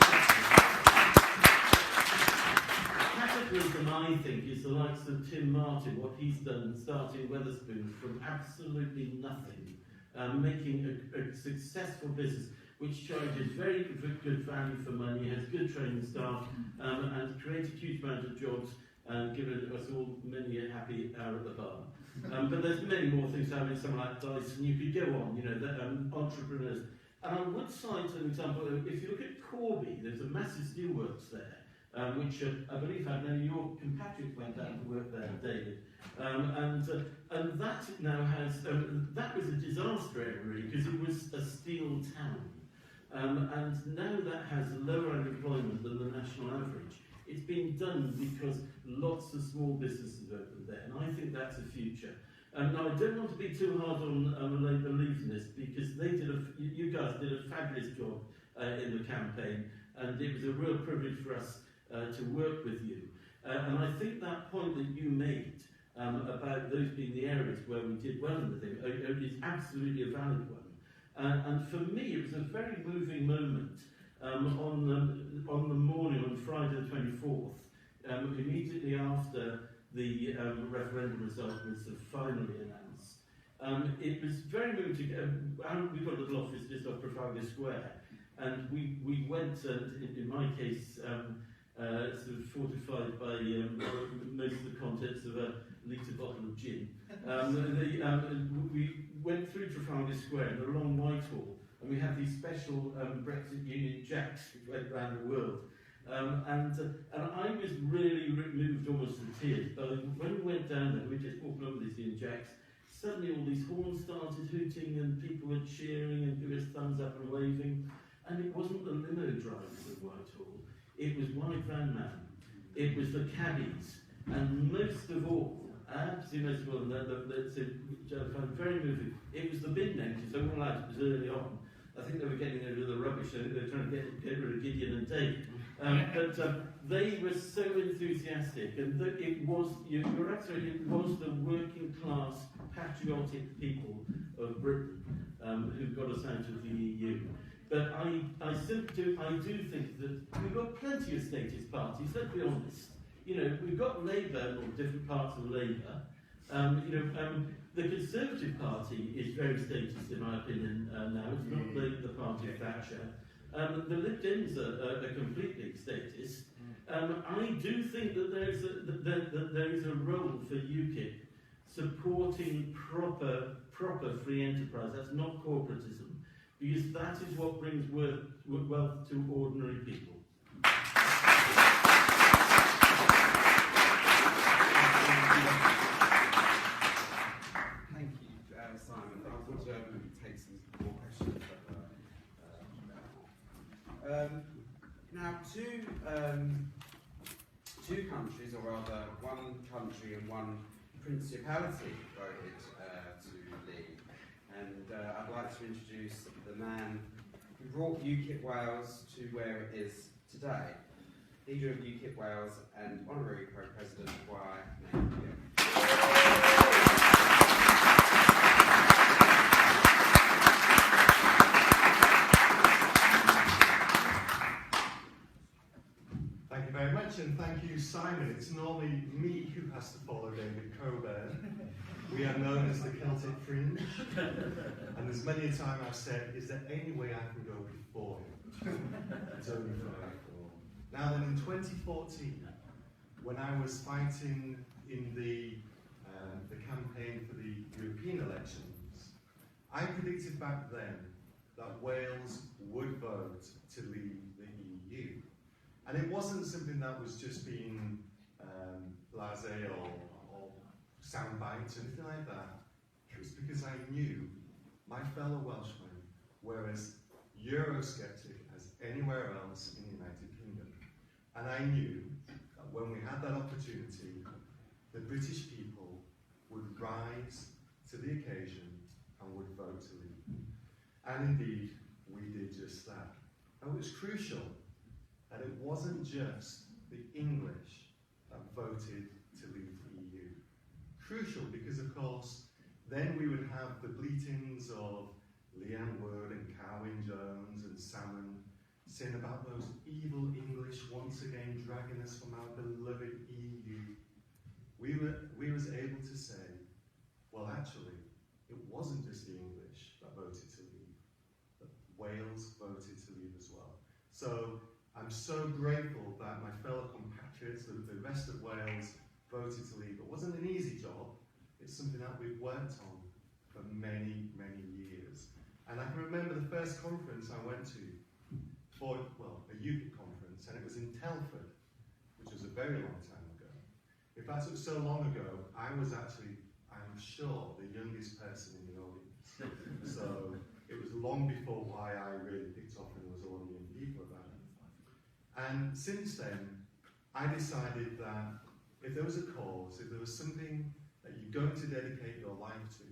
capitalism, I think, is the likes of Tim Martin, what he's done starting Wetherspoons from absolutely nothing, making a successful business which charges very good value for money, has good training staff, and creates a huge amount of jobs, and given us all many a happy hour at the bar. But there's many more things happening, someone like Dyson, you could go on, entrepreneurs. And I would cite an example, if you look at Corby, there's a massive steelworks there, which I believe I know your compatriot went down to work there, David. And that now has, that was a disaster area really, because it was a steel town. And now that has lower unemployment than the national average. It's been done because lots of small businesses opened there, and I think that's the future. Now, I don't want to be too hard on Labour leaving this, because they did you guys did a fabulous job in the campaign, and it was a real privilege for us to work with you. And I think that point that you made about those being the areas where we did well in the thing is absolutely a valid one. And for me, it was a very moving moment on the morning on Friday the 24th, immediately after the referendum result was finally announced. It was very moving to go. We've got a little office just off Trafalgar Square, and we went, in my case, sort of fortified by most of the contents of a litre bottle of gin. We went through Trafalgar Square and along Whitehall, and we had these special Brexit Union jacks which went around the world. And I was really moved almost to tears, but when we went down there, we just walked over these Union jacks, suddenly all these horns started hooting and people were cheering and giving us thumbs up and waving, and it wasn't the limo drivers of Whitehall, it was White Van Man, it was the cabbies, and most of all, absolutely most of all, which I found very moving, it was the bin men, because they were all out, it was early on. I think they were getting rid of the rubbish, they were trying to get rid of Gideon and Dave. But they were so enthusiastic, and it was, you're absolutely, it was the working class, patriotic people of Britain who got us out of the EU. But I do think that we've got plenty of statist parties, let's be honest. You know, we've got Labour, or different parts of Labour. The Conservative Party is very statist, in my opinion, now. It's not the party of Thatcher. The Lib Dems are completely statist. I do think that there is a role for UKIP supporting proper free enterprise. That's not corporatism, because that is what brings wealth to ordinary people. Thank you, Simon. I want to take some more questions. Now, two countries, or rather one country and one principality voted to leave. And I'd like to introduce the man who brought UKIP Wales to where it is today. Leader of UKIP Wales and Honorary Co-President, Gill. Thank you very much, and thank you, Simon. It's normally me who has to follow David Coburn. We are known as the Celtic Fringe, and there's many a time I've said, is there any way I can go before him? It's only right. Now then, in 2014, when I was fighting in the campaign for the European elections, I predicted back then that Wales would vote to leave the EU. And it wasn't something that was just being blasé or soundbite or anything like that. It was because I knew my fellow Welshmen were as Eurosceptic as anywhere else in the United Kingdom. And I knew that when we had that opportunity, the British people would rise to the occasion and would vote to leave. And indeed, we did just that. And it was crucial that it wasn't just the English that voted to leave the EU. Crucial because, of course, then we would have the bleatings of Leanne Wood and Carwyn Jones and Salmon saying about those evil English once again dragging us from our beloved EU. We was able to say, well, actually, it wasn't just the English that voted to leave, but Wales voted to leave as well. So I'm so grateful that my fellow compatriots, the rest of Wales, voted to leave. It wasn't an easy job. It's something that we've worked on for many, many years. And I can remember the first conference I went to, a UKIP conference, and it was in Telford, which was a very long time ago. In fact, it was so long ago, I was actually, I'm sure, the youngest person in the audience. So it was long before YI really picked off and there was all the young people about it. And since then, I decided that if there was a cause, if there was something that you're going to dedicate your life to,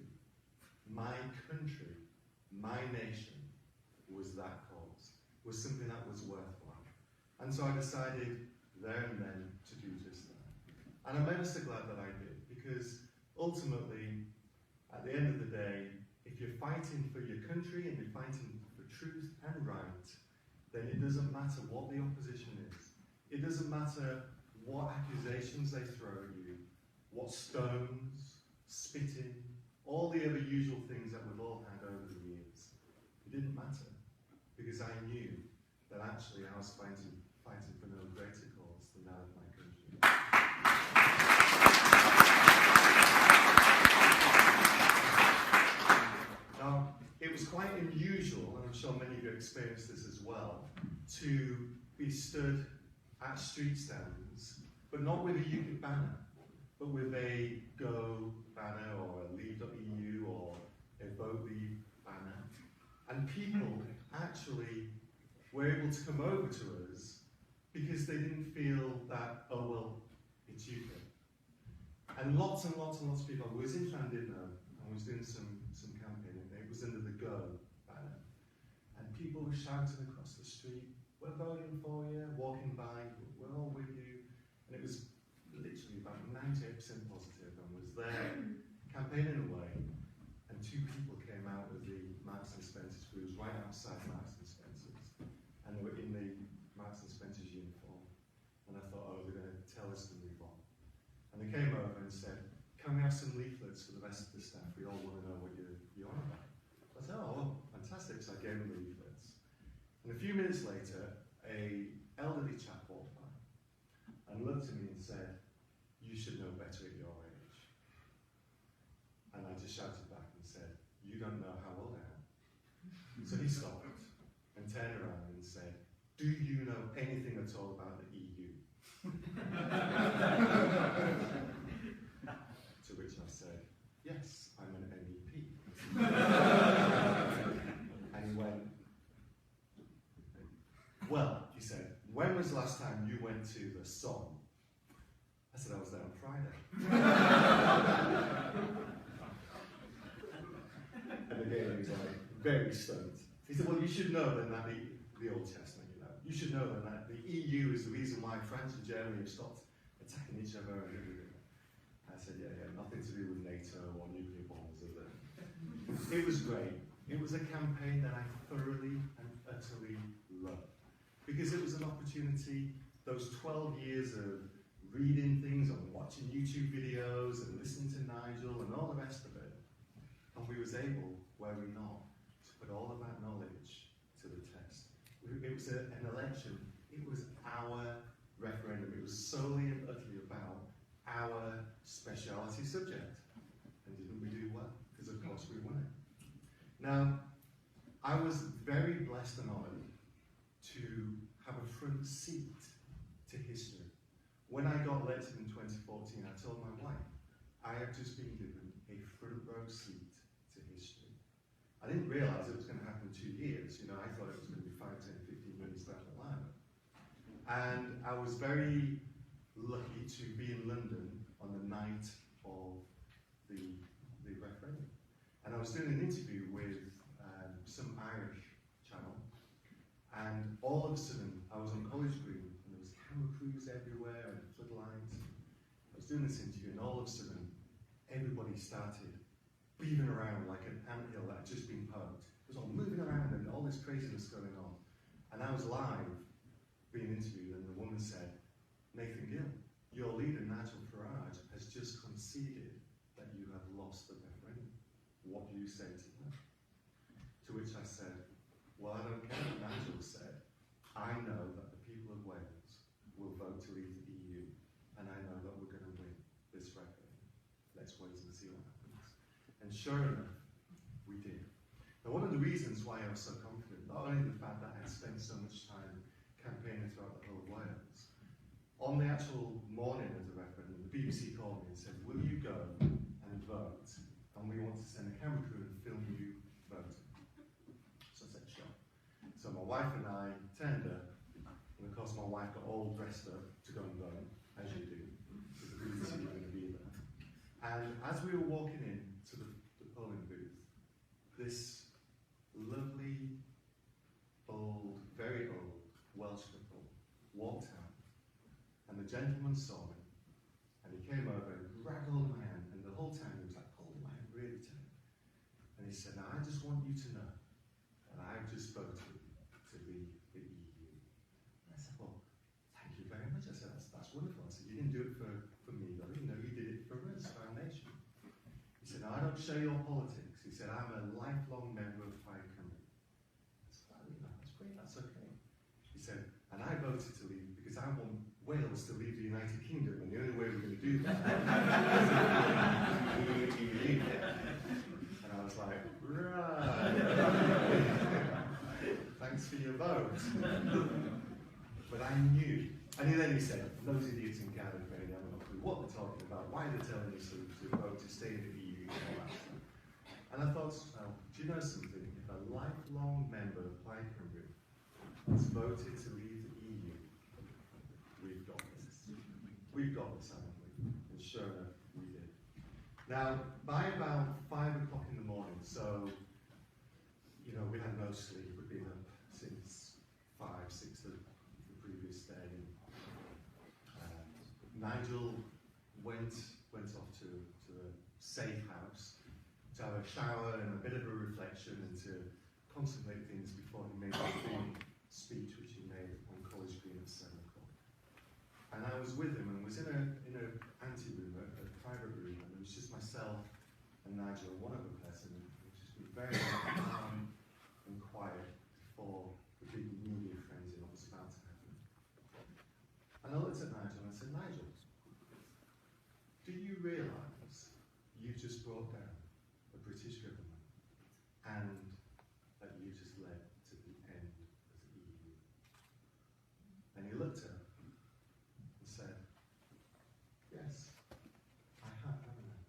my country, my nation, was that cause, was something that was worthwhile. And so I decided there and then to do just that. And I'm ever so glad that I did, because ultimately, at the end of the day, if you're fighting for your country and you're fighting for truth and right, then it doesn't matter what the opposition is. It doesn't matter what accusations they throw at you, what stones, spitting, all the other usual things that we've all had over the years. It didn't matter, because I knew that actually I was fighting for no greater cause than that of my country. Now, it was quite unusual, and I'm sure many of you experienced this as well, to be stood at street stands, but not with a UKIP banner, but with a Go banner or a Leave.eu or a Vote Leave banner. And people actually were able to come over to us because they didn't feel that, oh well, it's UKIP. And lots and lots and lots of people, I was in Llandudno and was doing some campaigning, it was under the Go banner. And people were shouting across the street, we're voting for you, walking by, we're all with you. And it was literally about 98% positive, and was there campaigning away. And two people came out of the Marks and Spencer's groups right outside Marks and Spencer's. And they were in the Marks and Spencer's uniform. And I thought, oh, they're going to tell us to move on. And they came over and said, can we have some leaflets for the rest of the staff? We all want to know what you're on about. I said, oh, well, fantastic. So I gave them the leaflets. And a few minutes later, an elderly chap walked by and looked at me and said, you should know better at your age. And I just shouted back and said, you don't know how old I am. So he stopped and turned around and said, do you know anything at all about the EU? To which I said, yes, I'm an MEP. And he went, well, he said, when was the last time you went to the Somme? I said, I was there on Friday. And again, he was like, very stunned. He said, well, you should know then that the Old Testament, you know. You should know then that the EU is the reason why France and Germany have stopped attacking each other and everything. I said, yeah, nothing to do with NATO or nuclear bombs, is it? It was great. It was a campaign that I thoroughly and utterly loved. Because it was an opportunity, those 12 years of reading things and watching YouTube videos and listening to Nigel and all the rest of it. And we was able, were we not, to put all of that knowledge to the test. It was an election. It was our referendum. It was solely and utterly about our speciality subject. And didn't we do well? Because of course we won it. Now, I was very blessed and honoured to have a front seat to history. When I got elected in 2014, I told my wife, I have just been given a front row seat to history. I didn't realise it was going to happen in 2 years. You know, I thought it was going to be 5, 10, 15 minutes down the line. And I was very lucky to be in London on the night of the referendum. And I was doing an interview with some Irish channel, and all of a sudden I was on College Green, and there was camera crews everywhere and floodlights. I was doing this interview, and all of a sudden everybody started beaving around like an anthill that had just been poked. It was all moving around and all this craziness going on. And I was live being interviewed, and the woman said, Nathan Gill, your leader Nigel Farage has just conceded that you have lost the referendum. What do you say to that? To which I said, well, I don't care what Nigel said. I know that the people of Wales will vote to leave the EU, and I know that we're going to win this referendum. Let's wait and see what happens. And sure enough, we did. Now, one of the reasons why I was so confident, not only the fact that I had spent so much time campaigning throughout the whole of Wales, on the actual morning of the referendum, the BBC called me and said, will you go and vote? And we want to send a camera crew and film you voting. So I said, sure. So my wife and I turned up, and of course my wife got all dressed up to go and vote, as you do, because we didn't see you were going to be there. And as we were walking in to the polling booth, this lovely, old, very old Welsh couple walked out, and the gentleman saw me, and he came over and grabbed hold of my hand, and the whole time he was like holding my hand really tight. And he said, "Now I just want you to know that I've just voted to leave the EU." And I said, "Well, thank you very much." I said, that's wonderful." I said, "You didn't do it for me, though. You know, you did it for us, for our nation." He said, "No, I don't share your politics." He said, "I'm a lifelong member of Plaid Cymru." I said, "Oh, you know, that's great, that's okay." He said, "And I voted to leave because I want Wales to leave the United Kingdom, and the only way we're going to do that is leave it." And I was like, "Right. Thanks for your vote." But I knew. And then he said, "Those idiots in Cardiff, they haven't got a clue what they're talking about. Why they're telling us to vote to stay in the EU and all that stuff." And I thought, well, do you know something? If a lifelong member of Plaid Cymru has voted to leave the EU, we've got this. We've got this, haven't we? And sure enough, we did. Now, by about 5 o'clock in the morning, so, you know, we had no sleep. We'd been up since 5, 6 of the previous day. Nigel went off to a safe house to have a shower and a bit of a reflection and to contemplate things before he made the big speech which he made on College Green at 7 o'clock. And I was with him and was in a ante-room, a private room, and it was just myself and Nigel and one other person, and it was just very calm and quiet before the big media frenzy that was about to happen. And I looked at Nigel and I said, "Nigel, do you realise you've just brought down a British government and that you just led to the end of the EU?" And he looked at her and said, "Yes, I have, haven't I?"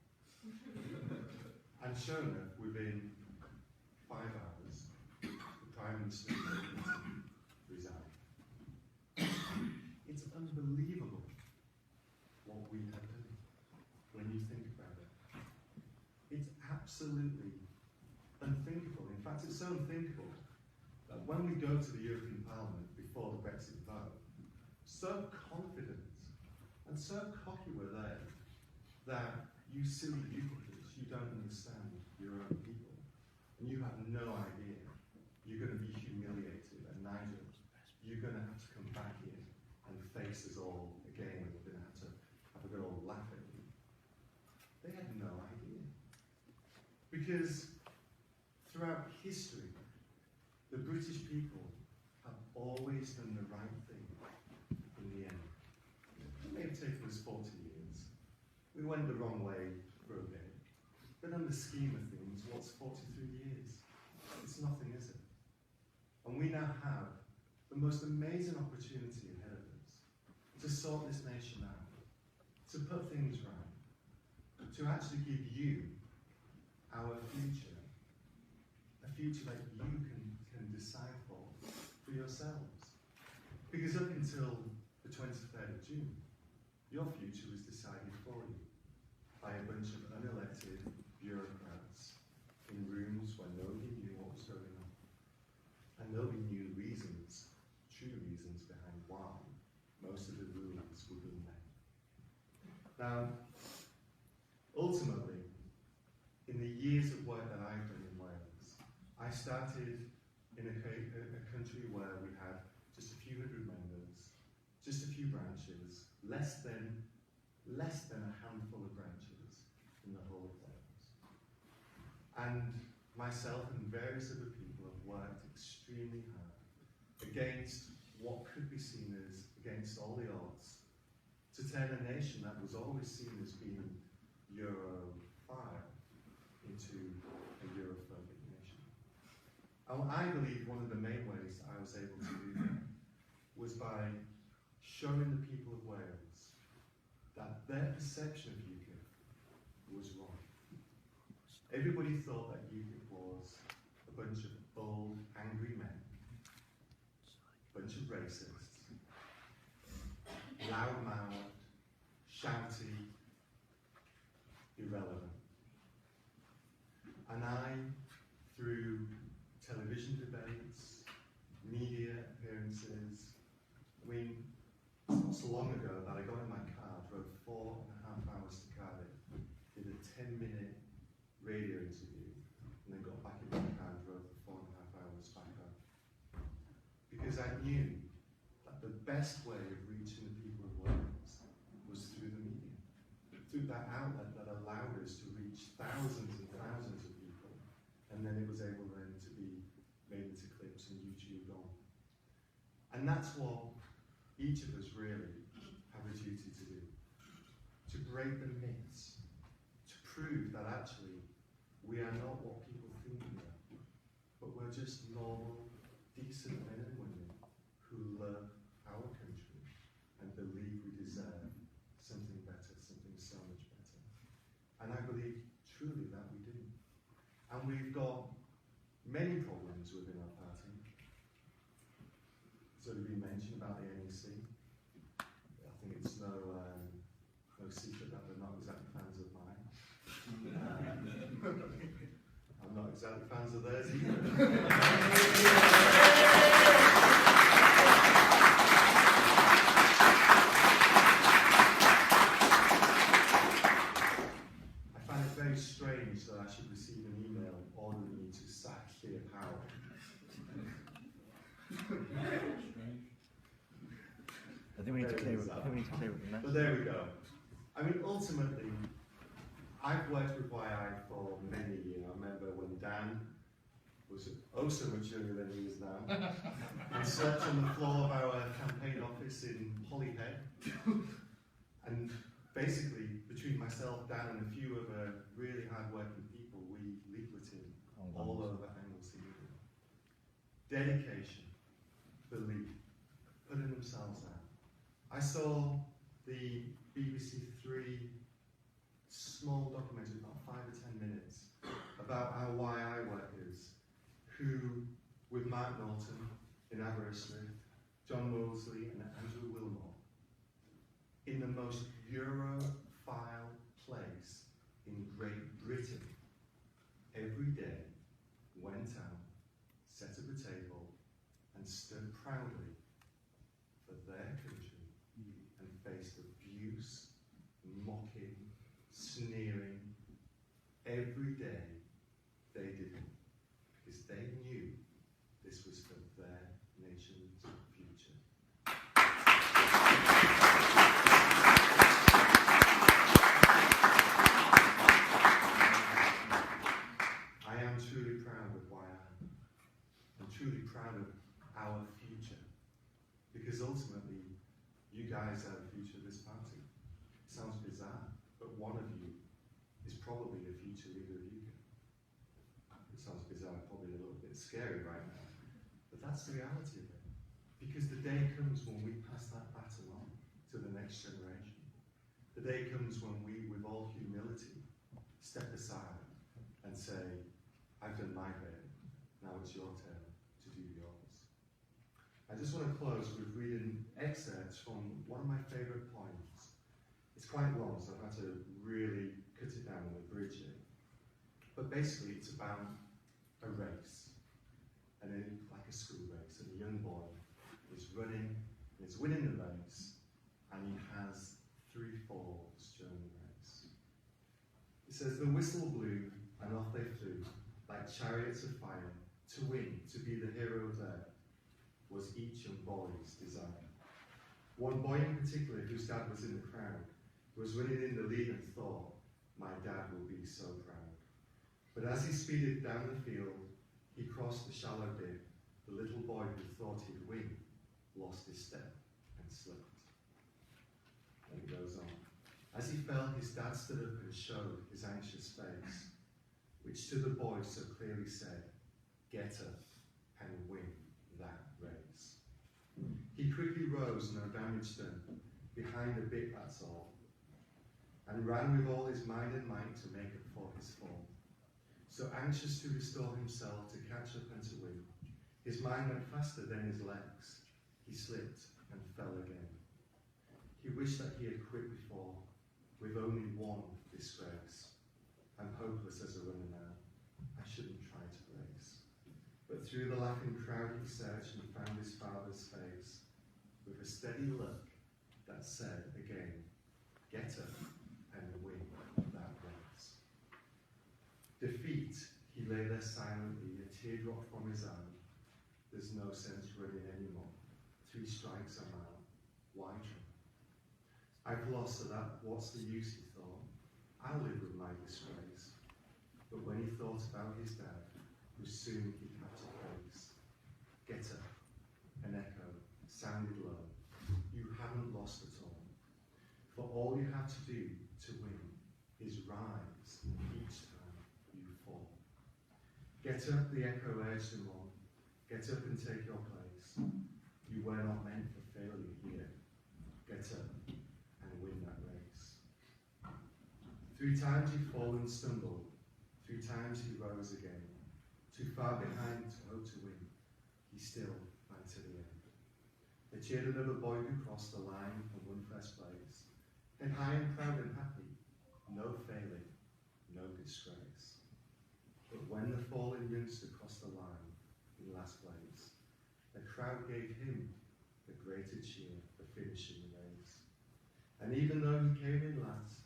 And sure enough, within 5 hours, the Prime Minister resigned. It's unbelievable what we have done when you think about it. It's absolutely unthinkable. In fact, it's so unthinkable that when we go to the European Parliament before the Brexit vote, so confident and so cocky were they that you silly UKIPers, you don't understand your own people, and you have no idea. You're going to be humiliated, and Nigel, you're going to have to come back here and face us all again, and we're going to have a good old laugh at you. They had no idea. Because throughout history, the British people have always done the right thing in the end. It may have taken us 40 years. We went the wrong way for a bit. But in the scheme of things, what's 43 years? It's nothing, is it? And we now have the most amazing opportunity ahead of us to sort this nation out, to put things right, to actually give you our future, a future that you can decide for yourselves. Because up until the 23rd of June, your future was decided for you by a bunch of unelected bureaucrats in rooms where nobody knew what was going on. And nobody knew reasons, true reasons behind why most of the rulings were being made. Now, ultimately, in the years of work that I've done in Wales, I started in a country where we had just a few hundred members, just a few branches, less than a handful of branches in the whole of Wales. And myself and various other people have worked extremely hard against what could be seen as against all the odds to turn a nation that was always seen as being Europhile into a Europhobic nation. And I believe one of the main ways I was able to do that was by showing the people of Wales that their perception of UKIP was wrong. Everybody thought that UKIP was a bunch of old, angry men, a bunch of racists, loudmouthed, shouty, irrelevant. And I, through television debates, media appearances, I mean, it's not so long ago that I got in my car, drove 4.5 hours to Cardiff, did a 10-minute radio interview, and then got back in my car and drove for 4.5 hours back home. Because I knew that the best way of reaching the people of Wales was through the media, through that outlet that allowed us to reach thousands and thousands of people, and then it was able then to be made into clips and YouTubed on. And that's what each of us really have a duty to do, to break the myths, to prove that actually we are not what people think we are, but we're just normal, decent men and women who love our country and believe we deserve something better, something so much better. And I believe truly that we do. And we've got many problems within our party. It's already been mentioned about the NEC. I think it's no secret that they're not exactly fans of mine. I'm not exactly fans of theirs either. I find it very strange that I should receive an email ordering me to sack Clear Power. I think we need to clear with them. But there we go. I mean, ultimately, I've worked with YI for many years. I remember when Dan was oh so much younger than he is now, and slept on the floor of our campaign office in Holyhead. And basically, between myself, Dan, and a few other really hard-working people, we leafleted all over Anglesey. Dedication, belief, putting themselves out. I saw the BBC 3 small documentary, about 5 or 10 minutes, about our YI workers who, with Mark Norton in Aberystwyth, John Mosley and Andrew Wilmot, in the most Europhile place in Great Britain, every day went out, set up a table, and stood proudly for their country and faced abuse, mocking, sneering. Every day they did it because they knew this was for their nation's future. I am truly proud of why I'm truly proud of our future, because ultimately you guys are the future of this party. It sounds bizarre, but one of you is probably the future leader of UKIP. It sounds bizarre, probably a little bit scary right now, but that's the reality of it. Because the day comes when we pass that baton on to the next generation. The day comes when we, with all humility, step aside and say, I've done my bit, now it's your turn to do yours. I just want to close with reading excerpts from one of my favourite poems. It's quite long, so I've had to really cut it down and abridge it. But basically, it's about a race, and like a school race, and a young boy is running, and is winning the race, and he has 3 falls during the race. It says, the whistle blew, and off they flew, like chariots of fire, to win, to be the hero there, was each young boy's desire. One boy in particular, whose dad was in the crowd, was running in the lead and thought, my dad will be so proud. But as he speeded down the field, he crossed the shallow dip. The little boy who thought he'd win lost his step and slipped. And he goes on. As he fell, his dad stood up and showed his anxious face, which to the boy so clearly said, get up and win that race. He quickly rose, no damage done, behind a bit, that's all, and ran with all his mind and might to make up for his fall. So anxious to restore himself, to catch up and to win, his mind went faster than his legs. He slipped and fell again. He wish that he had quit before, with only one disgrace. I'm hopeless as a runner now. I shouldn't try to race. But through the laughing crowd he searched and found his father's face, with a steady look that said again, get up and win that race. Defeat, he lay there silently, a teardrop from his eye. There's no sense running anymore. 3 strikes I'm out. Why try? I've lost, so that what's the use, he thought. I'll live with my disgrace. But when he thought about his dad, who soon he'd have to face, get up, an echo sounded low. You haven't lost at all. For all you have to do to win is rise each time you fall. Get up, the echo urged him on. Get up and take your place. You were not meant for failure here. Get up and win that race. 3 times he fall and stumbled. 3 times he rose again. Too far behind to hope to win. He still ran to the end. They cheered another boy who crossed the line and won first place. And high and proud and happy, no failing, no disgrace. But when the fallen youngster crossed the line in last place, the crowd gave him the greater cheer for finishing the race. And even though he came in last,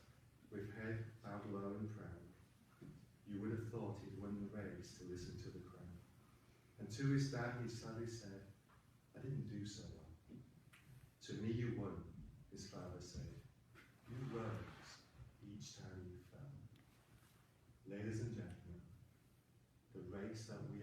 with head bowed low and proud, you would have thought he'd won the race to listen to the crowd. And to his dad he sadly said, I didn't do so well. To me you won, his father said. You rose each time you fell. Ladies and gentlemen, the race that we